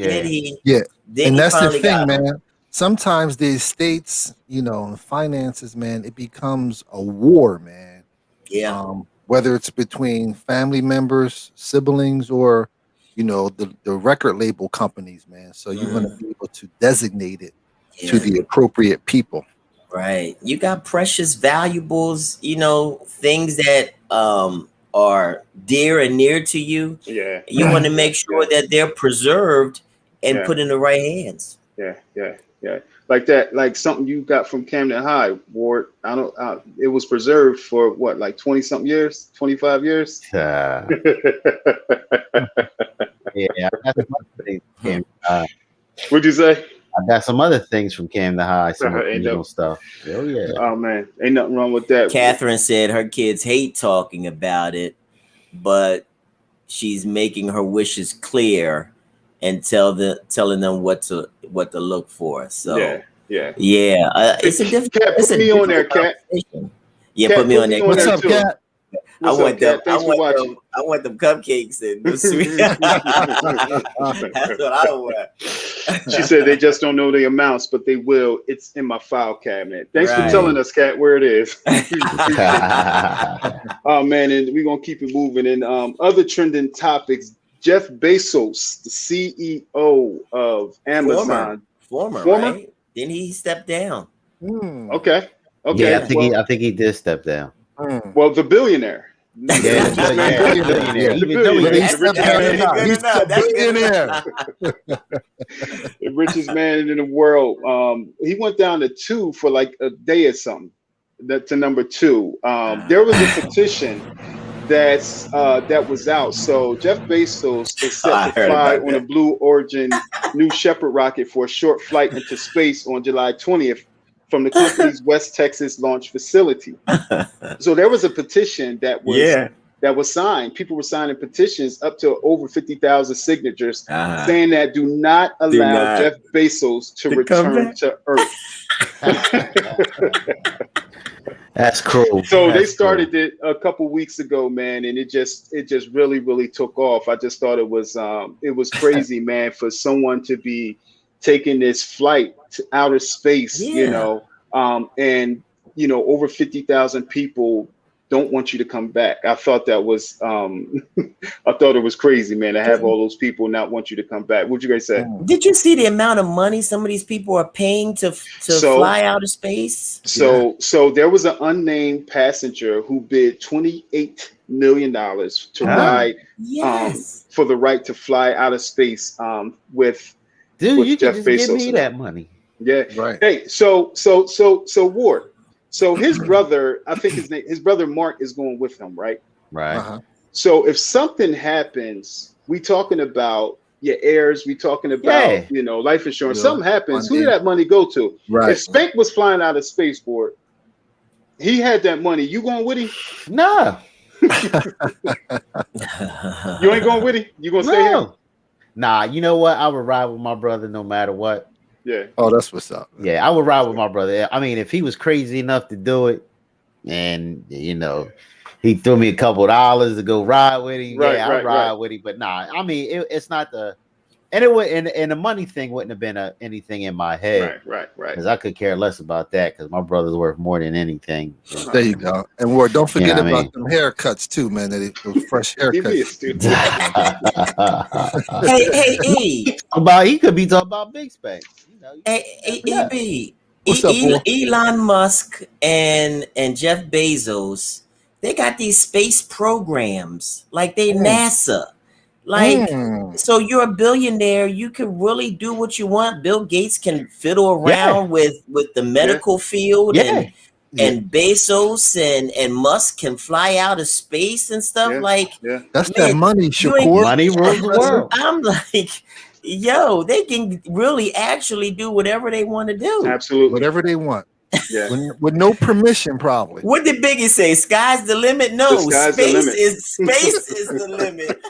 that's the thing, man. Sometimes the estates, the finances, man, it becomes a war, man. Yeah. Whether it's between family members, siblings, or the record label companies, man. So you're going to be able to designate it to the appropriate people. Right. You got precious valuables, things that are dear and near to you. Yeah. You want to make sure that they're preserved and put in the right hands. Yeah. Like that, like something you got from Camden High, Ward. It was preserved for what, like 20 something years, 25 years? What'd you say? I got some other things from Camden High, some stuff. Oh yeah. Oh man, ain't nothing wrong with that. Catherine said her kids hate talking about it, but she's making her wishes clear and telling them what to look for. So yeah. It's a different. Cat, put me on there, Cat. Yeah, put me on there. What's up, Cat? I want them cupcakes and the sweet. That's what I want. She said they just don't know the amounts, but they will. It's in my file cabinet. Thanks for telling us, Kat, where it is. Oh man, and we're gonna keep it moving. And other trending topics: Jeff Bezos, the CEO of Amazon, former, right? Then he stepped down. Okay. Yeah, I think he did step down. Well, the billionaire. Yeah, billionaire. Even though He's a billionaire. The richest man in the world. He went down to 2 for like a day or something. To number 2. There was a petition that was out. So Jeff Bezos is set to fly on a Blue Origin New Shepard rocket for a short flight into space on July 20th from the company's West Texas launch facility. So there was a petition that was signed. People were signing petitions up to over 50,000 signatures saying that do not allow Jeff Bezos to return to Earth. That's cruel. So they started it a couple weeks ago, man, and it just really took off. I just thought it was crazy, man, for someone to be taking this flight to outer space, and over 50,000 people don't want you to come back. I thought that was I thought it was crazy, man, to have all those people not want you to come back. What'd you guys say? Did you see the amount of money some of these people are paying to fly out of space? So there was an unnamed passenger who bid $28 million to ride for the right to fly out of space with you Jeff can just Bezos. give me that money. Yeah. Right. Hey, so Ward. So his brother, I think his brother Mark is going with him, right? Right. Uh-huh. So if something happens, we talking about your heirs, we talking about life insurance. Something happens, who did that money go to? Right. If Spank was flying out of spaceport, he had that money. You going with him? No. You ain't going with him? You gonna stay here? Nah, you know what? I would ride with my brother no matter what. Yeah. Oh, that's what's up. Yeah, I would ride with my brother. I mean, if he was crazy enough to do it, and he threw me a couple of dollars to go ride with him, I'd ride with him. But nah, I mean, it's not the, and it would, and the money thing wouldn't have been anything in my head, right. Because I could care less about that, because my brother's worth more than anything. There you go. And Ward, don't forget about them haircuts too, man. Those fresh haircuts. Hey, E. He could be talking about Big Spank. Hey, EB. What's up, boy? Elon Musk and Jeff Bezos, they got these space programs like they NASA. Like, so you're a billionaire, you can really do what you want. Bill Gates can fiddle around with the medical field, and Bezos and Musk can fly out of space and stuff. That's that money, Shakur. Money rules the world. I'm like, yo, they can really actually do whatever they want to do. Absolutely. Whatever they want. Yeah. With no permission, probably. What did Biggie say? Sky's the limit? No, space is the limit.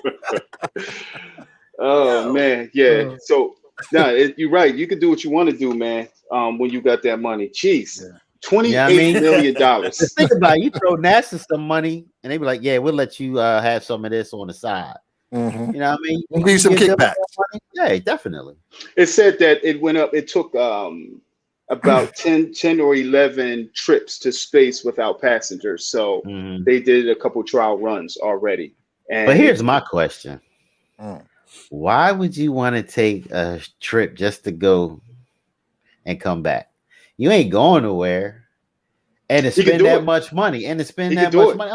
Oh man, yeah. So you're right. You can do what you want to do, man. When you got that money, jeez, $28 million. Think about it. You throw NASA some money, and they be like, "Yeah, we'll let you have some of this on the side." Mm-hmm. You know what I mean? We'll give you some kickbacks. Yeah, definitely. It said that it went up. It took about 10 or 11 trips to space without passengers. So they did a couple trial runs already. But here's my question. Why would you want to take a trip just to go and come back? You ain't going nowhere. And to spend that much money. I'm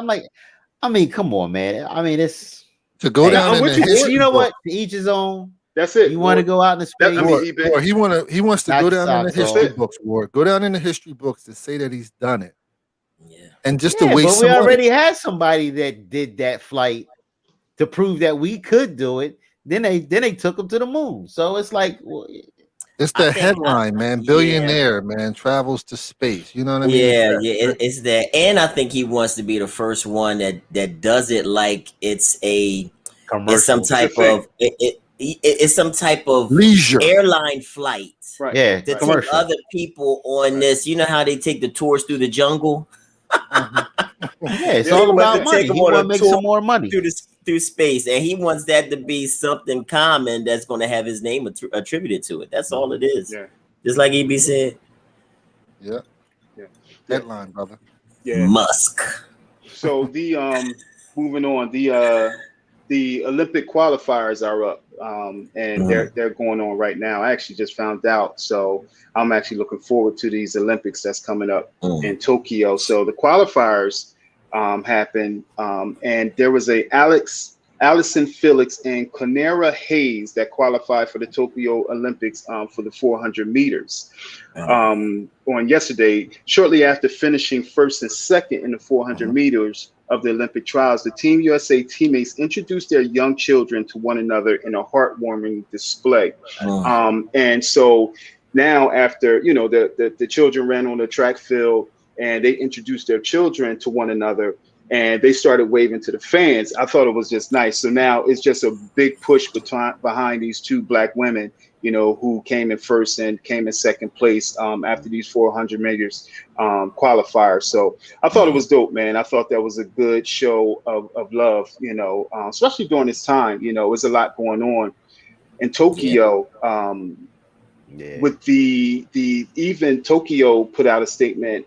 like, come on, man. I mean, it's to go down in the history. You know what? To each his own. That's it. You want to go out in the space? Or he wants to go down in the history books. Or go down in the history books to say that he's done it. Yeah. And just to waste. But we already had somebody that did that flight to prove that we could do it. Then they took him to the moon. So it's like, it's the headline, man. Billionaire, man, travels to space. You know what I mean? It's that. And I think he wants to be the first one that does it like it's some type of it's some type of leisure airline flight. Right. Yeah. To take other people on this. You know how they take the tours through the jungle? It's all about money. He want to make some more money through space, and he wants that to be something common that's going to have his name attributed to it. That's all it is. Yeah. Just like EB said. Yeah. Headline, brother. Yeah. Musk. So the moving on, the Olympic qualifiers are up, and they're going on right now. I actually just found out, so I'm actually looking forward to these Olympics that's coming up in Tokyo. So the qualifiers happened, and there was Allison Felix and Conera Hayes that qualified for the Tokyo Olympics for the 400 meters on yesterday. Shortly after finishing first and second in the 400 meters of the Olympic trials, the Team USA teammates introduced their young children to one another in a heartwarming display. And so now, after the children ran on the track field and they introduced their children to one another, and they started waving to the fans. I thought it was just nice. So now it's just a big push behind these two Black women, who came in first and came in second place after these 400 meters qualifiers. So I thought it was dope, man. I thought that was a good show of love, especially during this time. There's a lot going on in Tokyo. With the even Tokyo put out a statement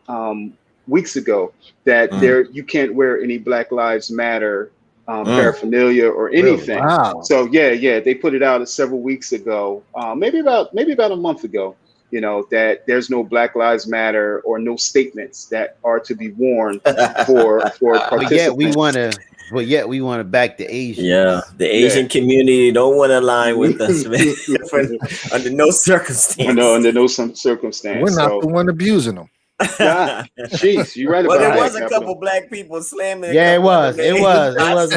weeks ago that you can't wear any Black Lives Matter paraphernalia or anything. Really? Wow. So they put it out several weeks ago, maybe about a month ago. That there's no Black Lives Matter or no statements that are to be worn for participants. But yet we want to back the Asians. Yeah, the Asian community don't want to align with us, man. Under no circumstance. No, under no circumstance. We're not the one abusing them. Jeez, you're right about that. Well, there was a couple Black people slamming. Yeah, it was. Yeah, I was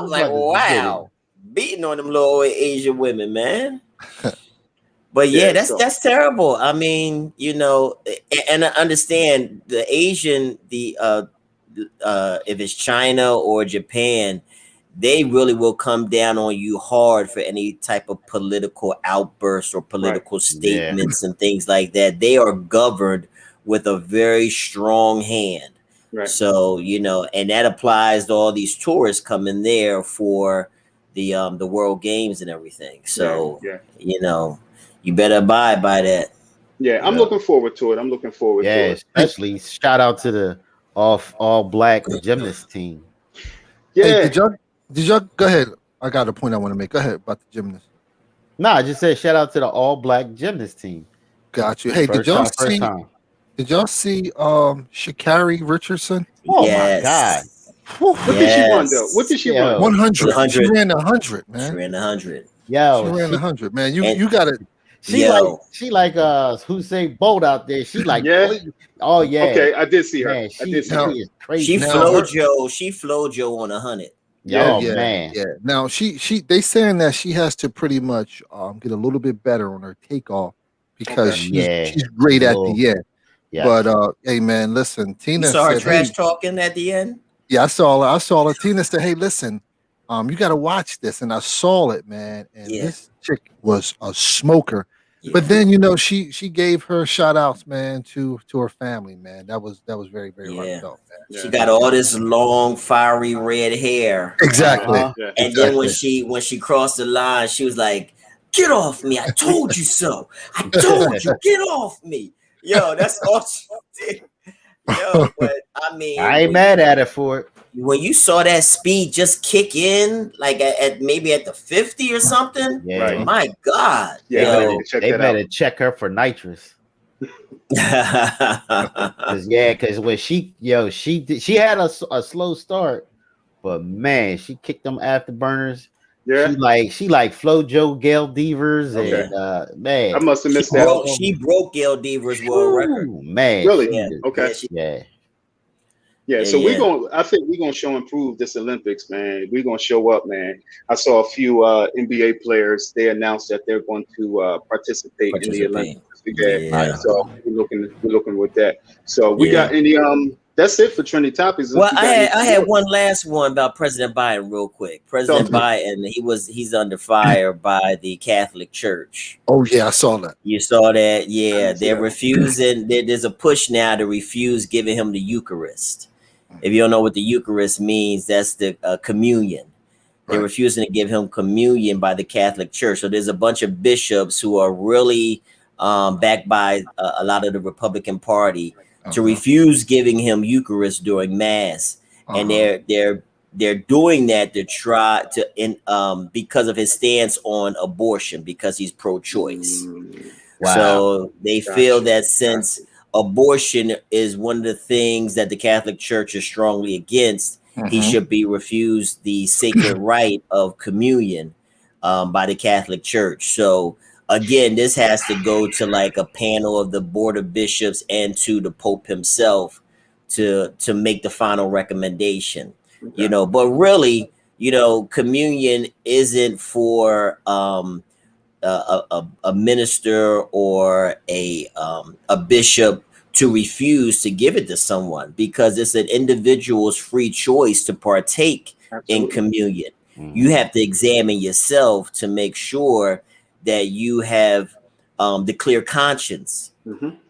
like, wow, beating on them little Asian women, man. But that's terrible. I mean, and I understand the Asian, if it's China or Japan, they really will come down on you hard for any type of political outbursts or political statements and things like that. They are governed with a very strong hand. Right. So, and that applies to all these tourists coming there for the World Games and everything. So, you better abide by that. Yeah, I'm looking forward to it. Yeah, especially shout out to the all Black gymnast team. Yeah. Hey, did y'all go ahead? I got a point I want to make. Go ahead about the gymnast. No, I just said shout out to the all Black gymnast team. Got you. Hey, did y'all see Sha'Carri Richardson? Oh my God. What did she run though? What did she run? 100. She ran 100, man. She ran 100. Yo, she ran 100, man. You got it. She like Usain Bolt out there. She like oh yeah. Okay, I did see her. Man, she is crazy. She flowed Joe on 100. Man. Yeah. Now they saying that she has to pretty much get a little bit better on her takeoff because she's great at the end. Yeah. But hey man, listen, Tina saw her trash talking at the end. Yeah, I saw her. Tina said, "Hey, listen, you got to watch this," and I saw it, man. And this chick was a smoker. Yeah. But then she gave her shout outs, man, to her family, man. That was very, very heartfelt, man. Yeah. She got all this long, fiery red hair. Exactly. And then when she crossed the line, she was like, "Get off me! I told you so! I told you, get off me!" Yo, that's all she did. Yo, but I mean, I ain't mad at her for it. When you saw that speed just kick in, like at maybe at the 50 or something, my God. Yeah, they better check her for nitrous. Because when she had a slow start, but man, she kicked them afterburners. Yeah, she like FloJo Gail Devers and man, I must have missed that. She broke Gail Devers' world record. Man, really? Okay. Yeah, so I think we're gonna show and prove this Olympics, man. We're gonna show up, man. I saw a few NBA players. They announced that they're going to participate in the Olympics. So we're looking with that. So we got any that's it for trending topics. Well, I had one last one about President Biden real quick. President Biden, he's under fire by the Catholic Church. Oh yeah, I saw that. You saw that? Yeah, they're refusing. There's a push now to refuse giving him the Eucharist. If you don't know what the Eucharist means, that's the communion. They're refusing to give him communion by the Catholic Church. So there's a bunch of bishops who are really backed by a lot of the Republican Party to refuse giving him Eucharist during Mass, and they're doing that to try to because of his stance on abortion, because he's pro-choice. Wow. So they feel that since abortion is one of the things that the Catholic Church is strongly against. He should be refused the sacred right of communion by the Catholic Church. So again, this has to go to like a panel of the Board of Bishops and to the Pope himself to make the final recommendation. Okay. You know, but really, you know, communion isn't for a minister or a bishop to refuse to give it to someone, because it's an individual's free choice to partake in communion. You have to examine yourself to make sure that you have the clear conscience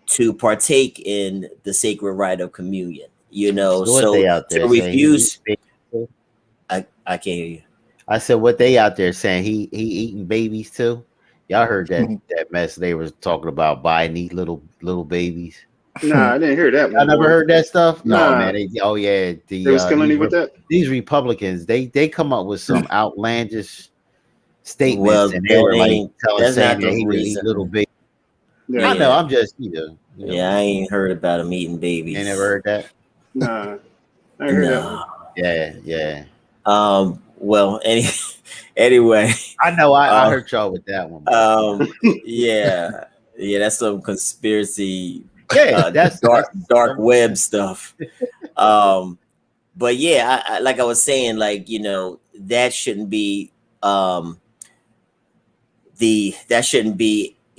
to partake in the sacred rite of communion. You know, so to refuse, I can't hear you. I said, what they out there saying? He eating babies too. Y'all heard that mess they was talking about, buying these little babies. Nah, I didn't hear that. I never heard that stuff. Nah. No, man. They was killing me with that. These Republicans, they come up with some outlandish statements, and they were like saying that he would eat little babies. Yeah, I know. I'm just Yeah, I ain't heard about him eating babies. You never heard that? Nah, I heard that. Yeah. Well, anyway, I know I heard y'all with that one. Yeah, that's some conspiracy. Yeah, that's dark web stuff. But yeah, I like I was saying, like, you know, that shouldn't be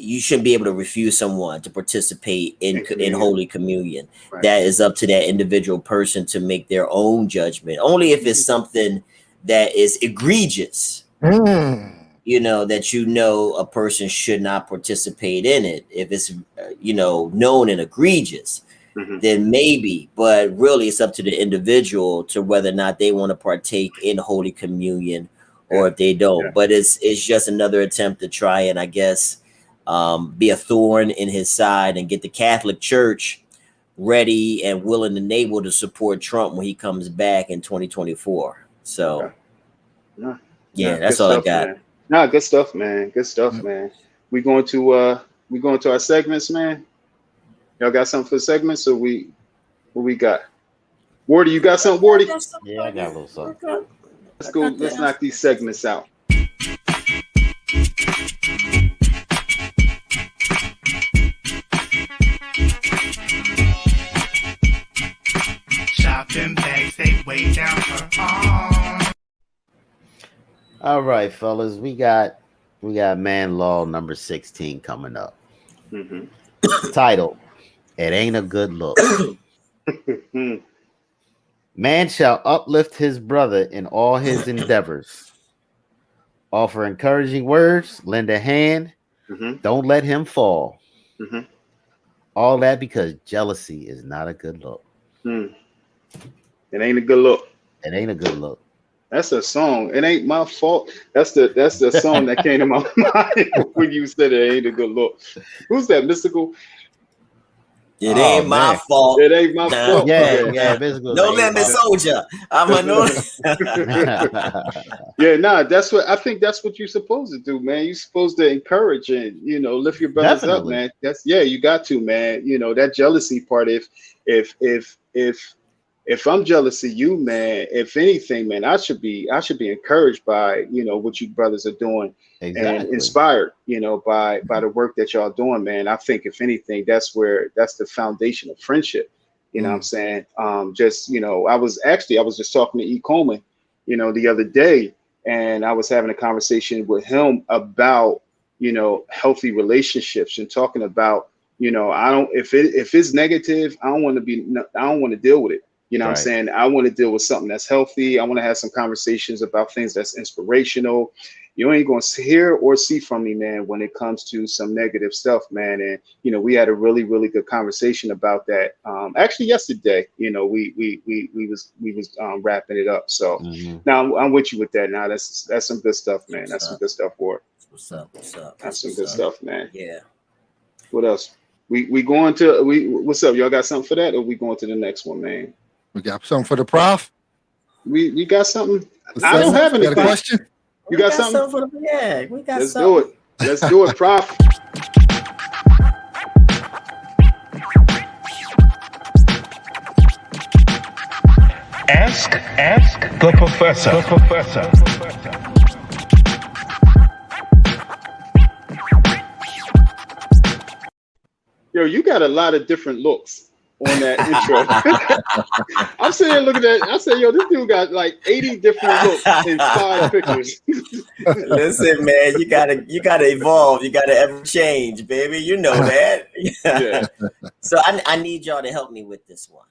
you shouldn't be able to refuse someone to participate in Holy Communion. Right. That is up to that individual person to make their own judgment. Only if it's something that is egregious, you know, that a person should not participate in it. If it's known and egregious, then maybe. But really, it's up to the individual to whether or not they want to partake in Holy Communion or if they don't. Yeah. But it's just another attempt to try and, I guess, be a thorn in his side and get the Catholic Church ready and willing and able to support Trump when he comes back in 2024. So, that's all I got. Man. Nah, good stuff, man. Good stuff, man. We going to our segments, man. Y'all got something for the segments? So what we got? Wardy, you got something, Wardy? Yeah, I got a little something. Let's go. Let's knock these segments out. Shopping bags, they way down her arm. All right, fellas, we got Man Law number 16 coming up. Title: It Ain't a Good Look. Man shall uplift his brother in all his endeavors, offer encouraging words, lend a hand, don't let him fall. All that because jealousy is not a good look. It ain't a good look. It ain't a good look. That's a song. It ain't my fault. That's the song that came to my mind when you said it ain't a good look. Who's that? Mystical? It ain't my fault. It ain't my fault. Yeah. No limit soldier. I'm a no. That's what I think. That's what you're supposed to do, man. You're supposed to encourage and lift your brothers up, man. You got to, man. That jealousy part. If I'm jealous of you, man, if anything, man, I should be encouraged by what you brothers are doing. Exactly. And inspired, by the work that y'all doing, man. I think if anything, that's the foundation of friendship. You know what I'm saying? I was just talking to E. Coleman, the other day, and I was having a conversation with him about, healthy relationships and talking about, if it's negative, I don't want to deal with it. You know what I'm saying? I want to deal with something that's healthy. I want to have some conversations about things that's inspirational. You ain't going to hear or see from me, man, when it comes to some negative stuff, man. And, we had a really, really good conversation about that. Actually yesterday, we was wrapping it up. So now I'm with you with that. Now that's some good stuff, man. That's some good stuff for it. What's up? That's some good stuff, man. Yeah. What else? We going to what's up? Y'all got something for that, or we going to the next one, man? We got something for the prof. We got something. I don't have anything. Got a question? You got something? We got Let's something. do it. Let's do it, prof. Ask the professor. Yo, you got a lot of different looks on that intro. I'm sitting there looking at it. I said, yo, this dude got like 80 different looks in 5 pictures. Listen, man, you gotta evolve. You gotta ever change, baby. You know that. Yeah. So I need y'all to help me with this one.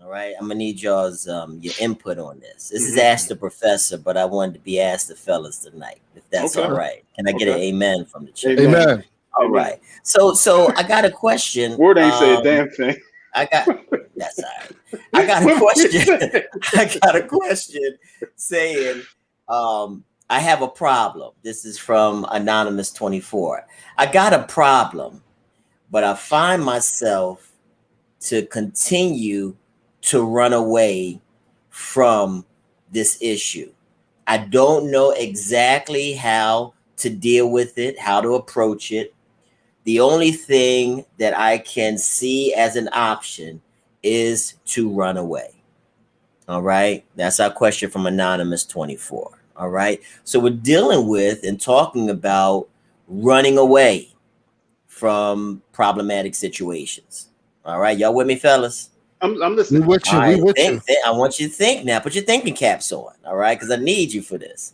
All right, I'm gonna need y'all's your input on this. This is Ask the Professor, but I wanted to be Ask the Fellas tonight, if that's all right. Can I get an amen from the chat? Amen. All right. So I got a question. Word ain't say a damn thing. That's all right. I got a question. I got a question saying, I have a problem. This is from Anonymous 24. I got a problem, but I find myself to continue to run away from this issue. I don't know exactly how to deal with it, how to approach it. The only thing that I can see as an option is to run away. All right. That's our question from Anonymous 24. All right. So we're dealing with and talking about running away from problematic situations. All right. Y'all with me, fellas? I'm listening. We with you. Right, We with you. I want you to think now. Put your thinking caps on. All right. Because I need you for this.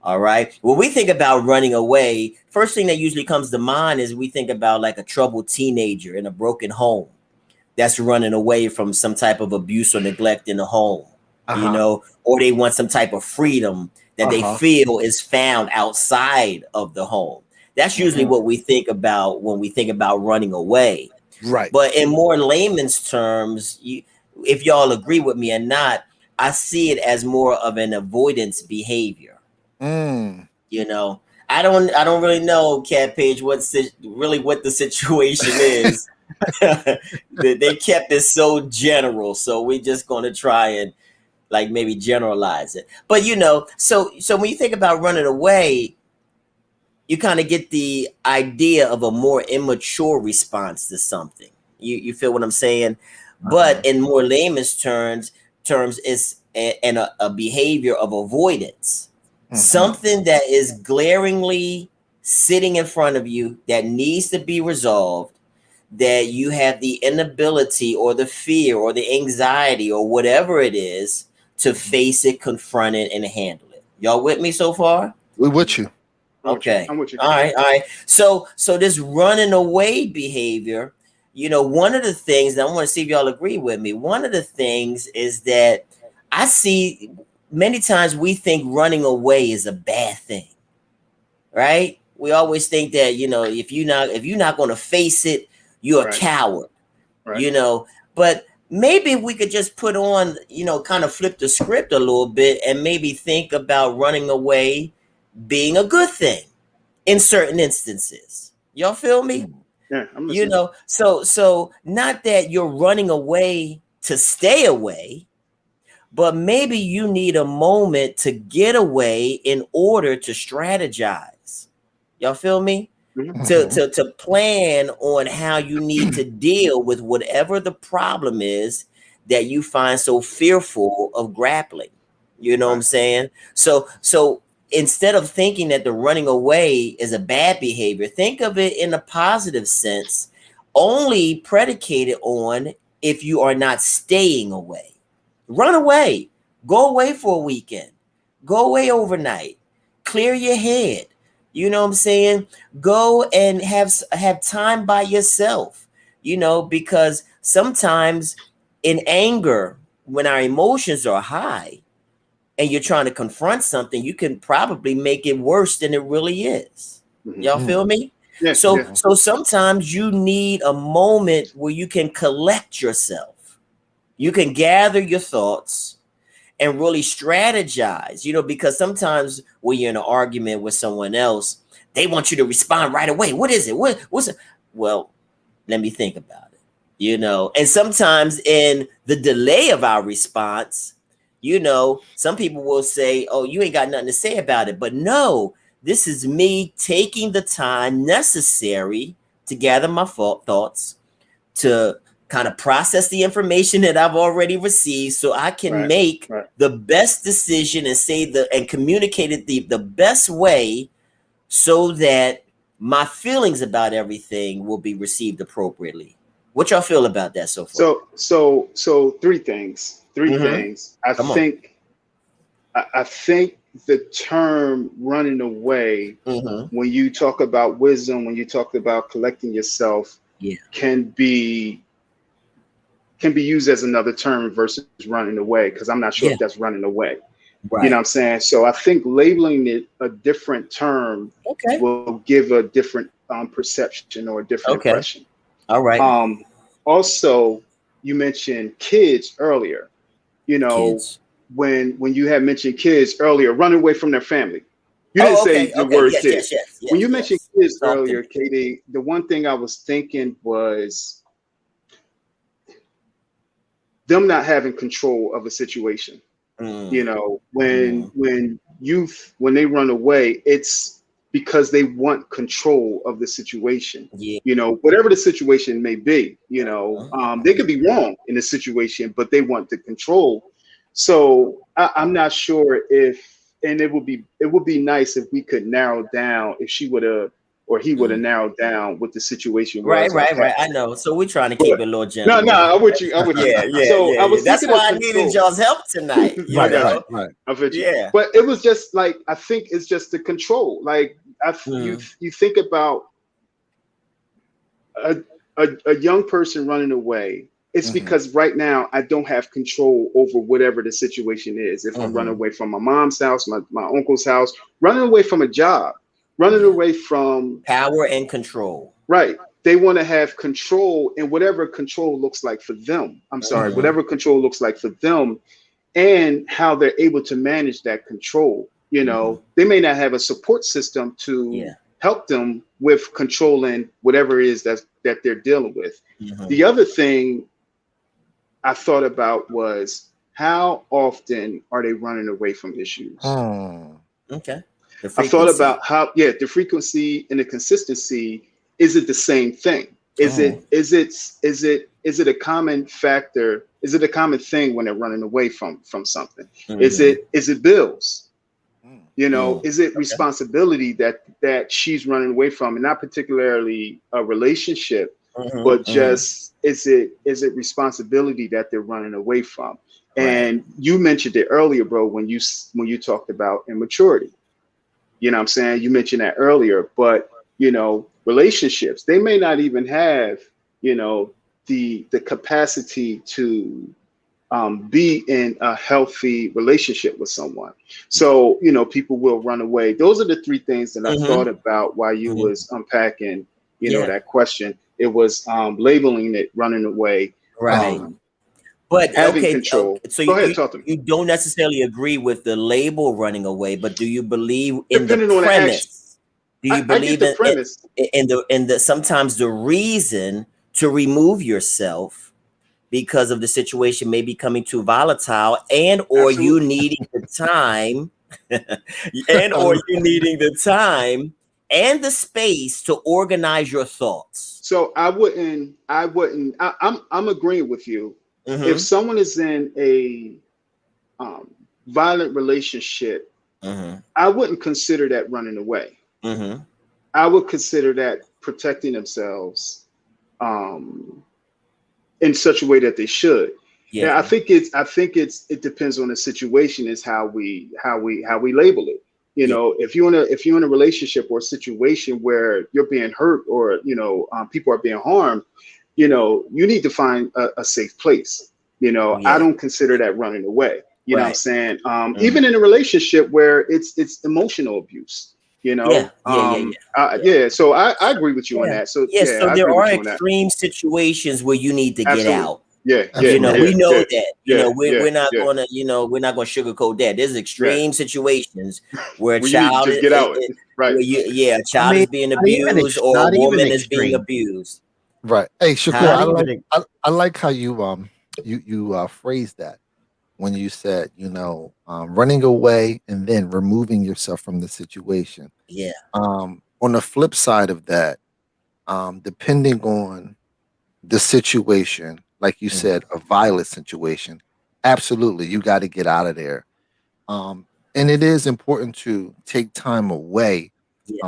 All right. When we think about running away, first thing that usually comes to mind is we think about like a troubled teenager in a broken home that's running away from some type of abuse or neglect in the home, you know, or they want some type of freedom that they feel is found outside of the home. That's usually what we think about when we think about running away. Right. But in more layman's terms, if y'all agree with me or not, I see it as more of an avoidance behavior. You know, I don't really know, Cat Page, what the situation is. They kept it so general, so we're just going to try and like maybe generalize it. But you know, so when you think about running away, you kind of get the idea of a more immature response to something. You feel what I'm saying? But in more layman's terms, it's a behavior of avoidance. Something that is glaringly sitting in front of you that needs to be resolved, that you have the inability or the fear or the anxiety or whatever it is to face it, confront it, and handle it. Y'all with me so far? We with you. Okay. I'm with you. All right. So this running away behavior, you know, one of the things, and I want to see if y'all agree with me. One of the things is that I see many times we think running away is a bad thing, right? We always think that, you know, if you're not going to face it, you're a coward, you know. But maybe we could just put on, you know, kind of flip the script a little bit and maybe think about running away being a good thing in certain instances. Y'all feel me? Yeah, I'm listening. You know, so not that you're running away to stay away, but maybe you need a moment to get away in order to strategize. Y'all feel me? To plan on how you need to deal with whatever the problem is that you find so fearful of grappling. You know what I'm saying? So instead of thinking that the running away is a bad behavior, think of it in a positive sense, only predicated on if you are not staying away. Run away. Go away for a weekend. Go away overnight. Clear your head. You know what I'm saying? Go and have time by yourself, you know, because sometimes in anger, when our emotions are high and you're trying to confront something, you can probably make it worse than it really is. Y'all feel me? Yeah, so sometimes you need a moment where you can collect yourself. You can gather your thoughts and really strategize, you know, because sometimes when you're in an argument with someone else, they want you to respond right away. What is it? What's it? Well, let me think about it, you know. And sometimes in the delay of our response, you know, some people will say, oh, you ain't got nothing to say about it. But no, this is me taking the time necessary to gather my thoughts, to kind of process the information that I've already received so I can make the best decision and and communicate it the best way so that my feelings about everything will be received appropriately. What y'all feel about that so far? So three things. I think the term running away, when you talk about wisdom, when you talk about collecting yourself, can be used as another term versus running away, because I'm not sure if that's running away. Right. You know what I'm saying? So I think labeling it a different term will give a different perception or a different impression. All right. Also, you mentioned kids earlier. You know, when you had mentioned kids earlier, running away from their family. You didn't say the word kids. Yes, when you mentioned kids earlier, Katie, the one thing I was thinking was them not having control of a situation. You know, when they run away, it's because they want control of the situation. You know, whatever the situation may be, you know, they could be wrong in the situation, but they want the control. So I'm not sure if, and it would be nice if we could narrow down if she would have or he would have narrowed down what the situation was. Right. I know. So we're trying to keep it a little gentle. No, I'm with you. That's why I needed y'all's help tonight. Right. Yeah. But it was just like, I think it's just the control. Like you think about a young person running away. It's because right now I don't have control over whatever the situation is. If I'm running away from my mom's house, my uncle's house, running away from a job, running away from power and control. Right. They want to have control, and whatever control looks like for them. Whatever control looks like for them, and how they're able to manage that control. You know, they may not have a support system to help them with controlling whatever it is that they're dealing with. The other thing I thought about was, how often are they running away from issues? Okay. I thought about how, the frequency and the consistency. Is it the same thing? Is it a common factor? Is it a common thing when they're running away from something? Is it bills? You know, is it responsibility that she's running away from, and not particularly a relationship, but just is it responsibility that they're running away from? And you mentioned it earlier, bro, when you talked about immaturity. You know what I'm saying? You mentioned that earlier, but you know, relationships, they may not even have, you know, the capacity to be in a healthy relationship with someone. So, you know, people will run away. Those are the three things that I thought about while you was unpacking, you know, that question. It was labeling it running away. Right. But having control. So go ahead, talk to me. You don't necessarily agree with the label running away, but do you believe in the premise? Do you believe in the sometimes the reason to remove yourself because of the situation may be coming too volatile, and or you needing the time, and the space to organize your thoughts? So I'm agreeing with you. If someone is in a violent relationship, I wouldn't consider that running away. I would consider that protecting themselves in such a way that they should. Now, I think it depends on the situation, is how we label it. You know, if you're in a relationship or a situation where you're being hurt, or you know, people are being harmed, you know, you need to find a safe place. You know, I don't consider that running away. You know what I'm saying? Even in a relationship where it's emotional abuse. You know, so I agree with you on that. So so there are extreme situations where you need to get out. You know, we know that. You know, we're not gonna, you know, we're not gonna sugarcoat that. There's extreme situations where a child is, a child is being abused, or a woman is being abused. Right. Hey, Shakur, I like how you phrased that when you said, you know, running away and then removing yourself from the situation. On the flip side of that, depending on the situation, like you said, a violent situation, absolutely, you got to get out of there. And it is important to take time away Yes.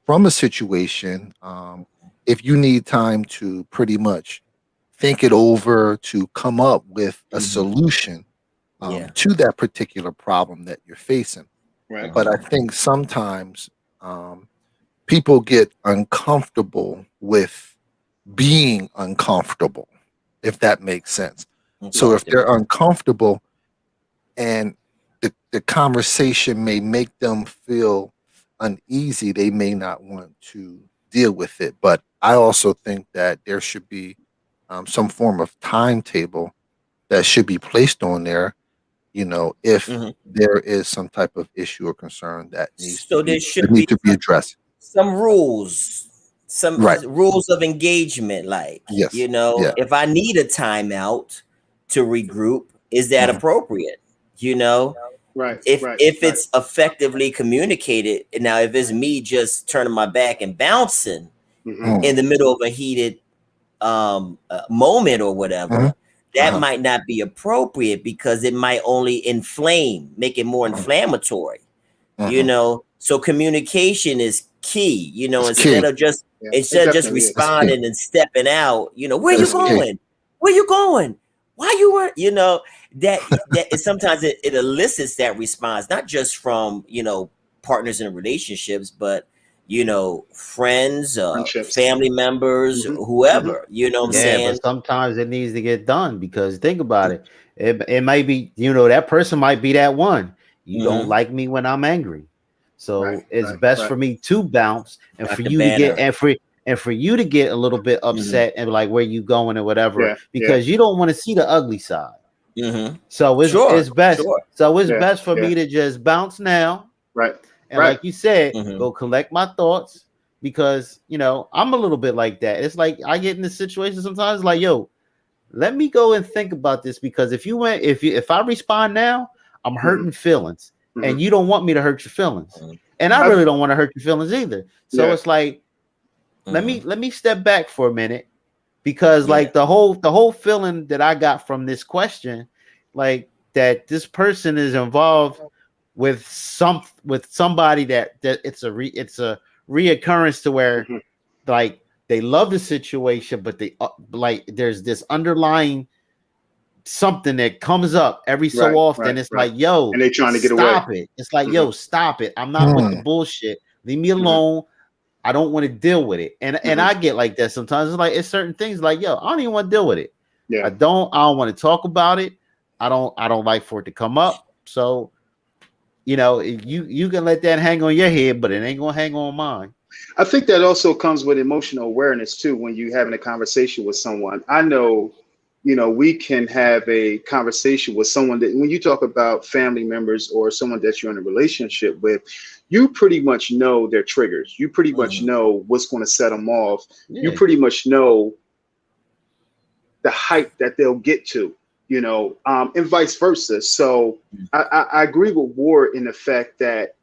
from a situation. If you need time to pretty much think it over, to come up with a solution Yeah. to that particular problem that you're facing. Right. But I think sometimes people get uncomfortable with being uncomfortable, if that makes sense. So if they're uncomfortable and the conversation may make them feel uneasy, they may not want to deal with it. But I also think that there should be some form of timetable that should be placed on there, if there is some type of issue or concern that needs to So be there should be addressed. some rules, some Right. rules of engagement. Like, Yes. Yeah. if I need a timeout to regroup, is that appropriate? Right. If Right. it's effectively communicated. Now, if it's me just turning my back and bouncing in the middle of a heated moment or whatever, that might not be appropriate because it might only make it more inflammatory. So communication is key. Instead of just responding and stepping out. Where you going? Where you going? Why you were? That sometimes it elicits that response, not just from partners in relationships, but friends, family members, whoever. You know what I'm saying? But sometimes it needs to get done because think about it. It might be, that person might be that one. You don't like me when I'm angry. So it's best for me to bounce and for you to get and for you to get a little bit upset and like where you going or whatever, because you don't want to see the ugly side. So it's best. So it's best for me to just bounce now. Right. And like you said, go collect my thoughts because I'm a little bit like that. It's like I get in this situation sometimes like, yo, let me go and think about this because if I respond now, I'm hurting feelings. And you don't want me to hurt your feelings. And I really don't want to hurt your feelings either. So it's like, let me step back for a minute because like the whole feeling that I got from this question, like that this person is involved with somebody that it's a reoccurrence to where like they love the situation, but they like there's this underlying something that comes up every so often. It's like, yo, and they're trying to get stop away. it. It's like, yo, stop it. I'm not with the bullshit. Leave me alone. I don't want to deal with it. And I get like that sometimes. It's like it's certain things like, yo, I don't even want to deal with it. I don't want to talk about it. I don't like for it to come up. So, you can let that hang on your head, but it ain't gonna hang on mine. I think that also comes with emotional awareness too. When you're having a conversation with someone, I know, we can have a conversation with someone that when you talk about family members or someone that you're in a relationship with, you pretty much know their triggers. You pretty much know what's going to set them off. You pretty much know the height that they'll get to, and vice versa. So I agree with Ward in the fact that,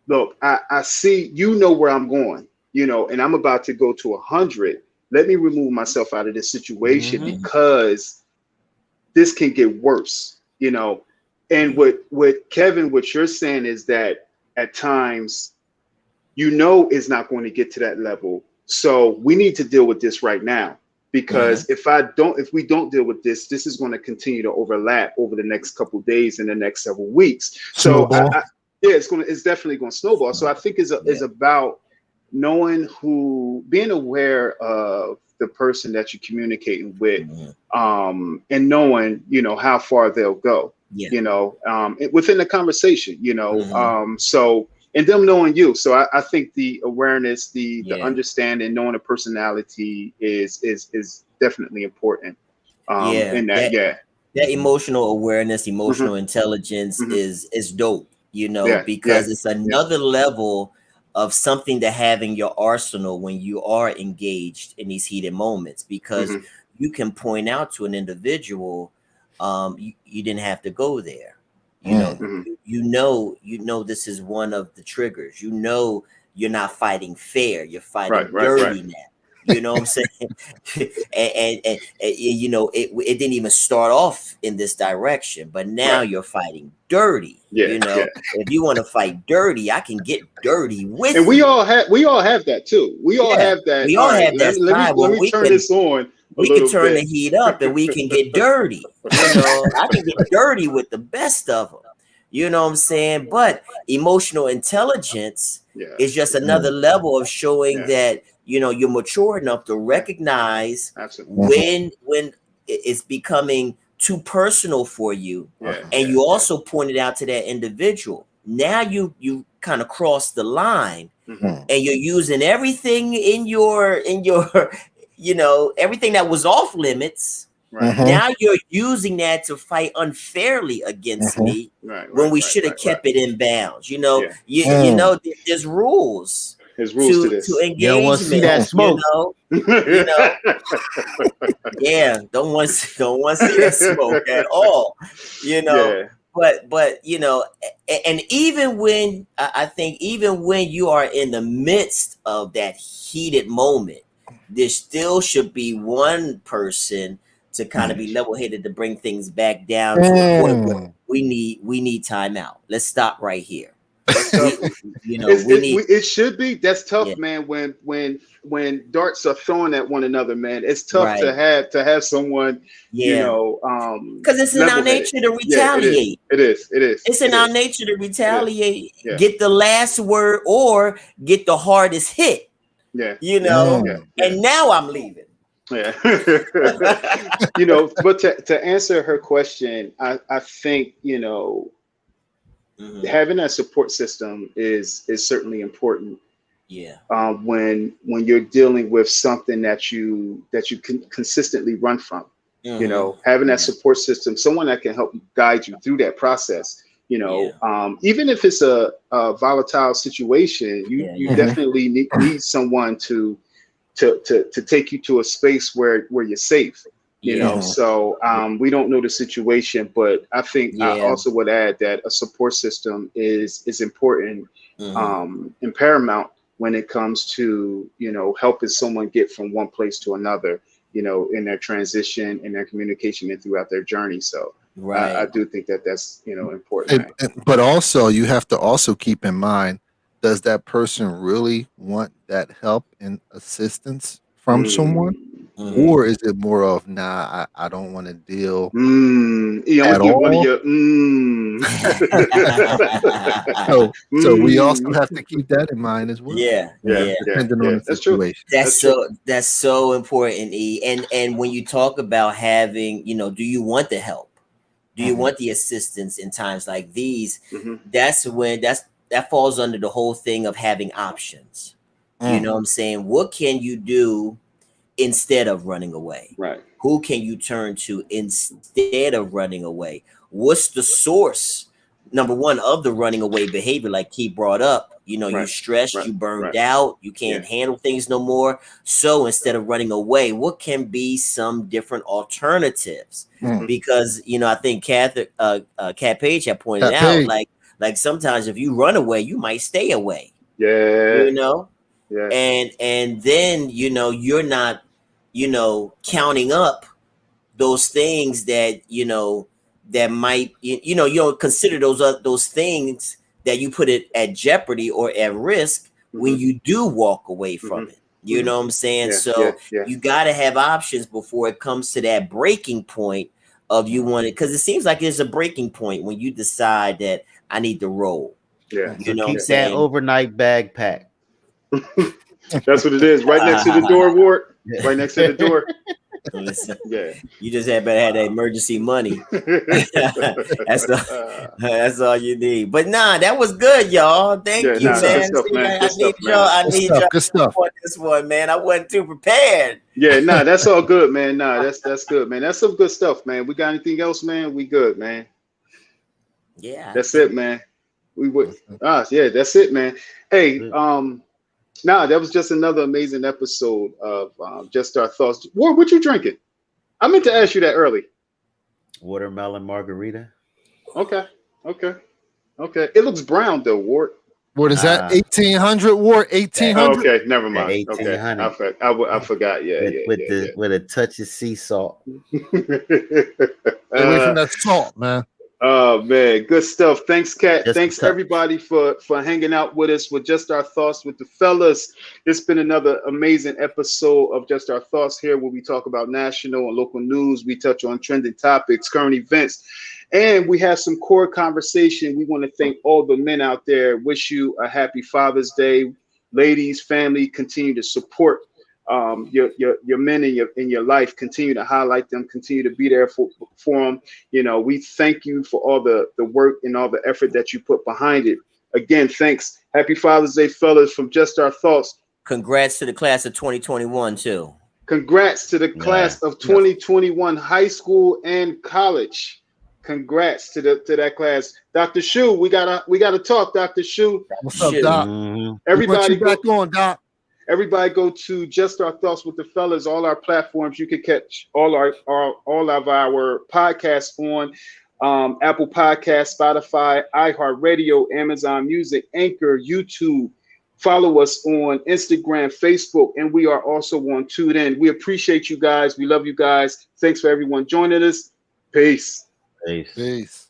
look, I see, where I'm going, and I'm about to go to 100. Let me remove myself out of this situation because this can get worse, And what Kevin, what you're saying is that at times, it's not going to get to that level. So we need to deal with this right now because if we don't deal with this, this is going to continue to overlap over the next couple of days and the next several weeks. So it's definitely going to snowball. So I think it's about being aware of the person that you're communicating with, and knowing, how far they'll go, within the conversation, so, and them knowing you. So I think the awareness, the understanding, knowing the personality is definitely important. In that, that emotional awareness, emotional intelligence is dope, because it's another level of something to have in your arsenal when you are engaged in these heated moments, because you can point out to an individual, you didn't have to go there. You know, this is one of the triggers. You're not fighting fair. You're fighting dirty now. You know what I'm saying? and you know, it didn't even start off in this direction, but now you're fighting dirty. You know, if you want to fight dirty, I can get dirty with and you. we all have that too. We all have that. We all have that side. Let me turn this on. We can turn the heat up and we can get dirty. You know, I can get dirty with the best of them. You know what I'm saying? But emotional intelligence is just another level of showing that, you know, you're mature enough to recognize when it's becoming too personal for you. And you also pointed out to that individual. Now you kind of crossed the line, and you're using everything in your you know, everything that was off limits. Now you're using that to fight unfairly against me when we should have kept it in bounds. You know, you know, there's rules. There's rules to this. To engagement. You don't want to see that smoke. You know, don't want to see that smoke at all. You know, but you know, and even when I think even when you are in the midst of that heated moment, there still should be one person to kind of be level-headed to bring things back down to the point where we need time out. Let's stop right here. You know, it should be. That's tough, man. When darts are thrown at one another, man, it's tough to have someone, you know, because it's in our nature to retaliate. It is. It's in our nature to retaliate, get the last word or get the hardest hit. You know, and now I'm leaving. You know, but to answer her question, I think, you know, having that support system is certainly important. When you're dealing with something that you can consistently run from, you know, having that support system, someone that can help guide you through that process. You know, even if it's a volatile situation, you definitely need someone to take you to a space where you're safe, you know. So we don't know the situation, but I think I also would add that a support system is important and paramount when it comes to, you know, helping someone get from one place to another, you know, in their transition, in their communication, and throughout their journey. So I do think that's, you know, important. But also you have to also keep in mind, does that person really want that help and assistance from someone? Or is it more of, nah, I don't want to deal at all? So we also have to keep that in mind as well. Depending on the situation. That's so important, E. And when you talk about having, you know, do you want the help? Do you want the assistance in times like these? That's when that falls under the whole thing of having options. You know what I'm saying? What can you do instead of running away? Who can you turn to instead of running away? What's the source, number one, of the running away behavior? Like Keith brought up, you know, you're stressed, you burned out, you can't handle things no more. So instead of running away, what can be some different alternatives? Because, you know, I think Kat Page had pointed out, like sometimes if you run away, you might stay away. You know? And then, you know, you're not, you know, counting up those things that, you know, that might, you know, you don't consider those things that you put it at jeopardy or at risk when you do walk away from it. You know what I'm saying? So you got to have options before it comes to that breaking point of you want it, because it seems like there's a breaking point when you decide that I need to roll. You know what I'm saying? That overnight bag pack. That's what it is. Right next to the door, Ward. Right next to the door. Listen, you just better have that emergency money. That's all you need. But nah, that was good, y'all. Thank you, man. I need y'all on this one, man. I wasn't too prepared. That's all good, man. That's good, man. That's some good stuff, man. We got anything else, man? We good, man. That's it, man. That's it, man. Hey, that was just another amazing episode of Just Our Thoughts. What you drinking? I meant to ask you that early. Watermelon margarita. Okay. It looks brown though, Ward. What is that? 1800 war? 1800? Okay, never mind. 1800. Okay, I forgot. Yeah, with a touch of sea salt. Stay away from that salt, man. Oh man, good stuff. Thanks, Kat. Just Thanks everybody for hanging out with us with Just Our Thoughts with the Fellas. It's been another amazing episode of Just Our Thoughts here, where we talk about national and local news. We touch on trending topics, current events, and we have some core conversation. We want to thank all the men out there. Wish you a happy Father's Day. Ladies, family, continue to support your men in your life. Continue to highlight them, continue to be there for them. You know, we thank you for all the work and all the effort that you put behind it. Again, thanks. Happy Father's Day, fellas, from Just Our Thoughts. Congrats to the class of 2021 too. Congrats to the class of 2021, high school and college. Congrats to that class. Dr. Shu, we gotta talk, Dr. Shu. What's up, Doc? Everybody back on, Doc. Everybody go to Just Our Thoughts with the Fellas, all our platforms. You can catch all of our podcasts on Apple Podcasts, Spotify, iHeartRadio, Amazon Music, Anchor, YouTube. Follow us on Instagram, Facebook, and we are also on TuneIn. We appreciate you guys. We love you guys. Thanks for everyone joining us. Peace. Peace. Peace.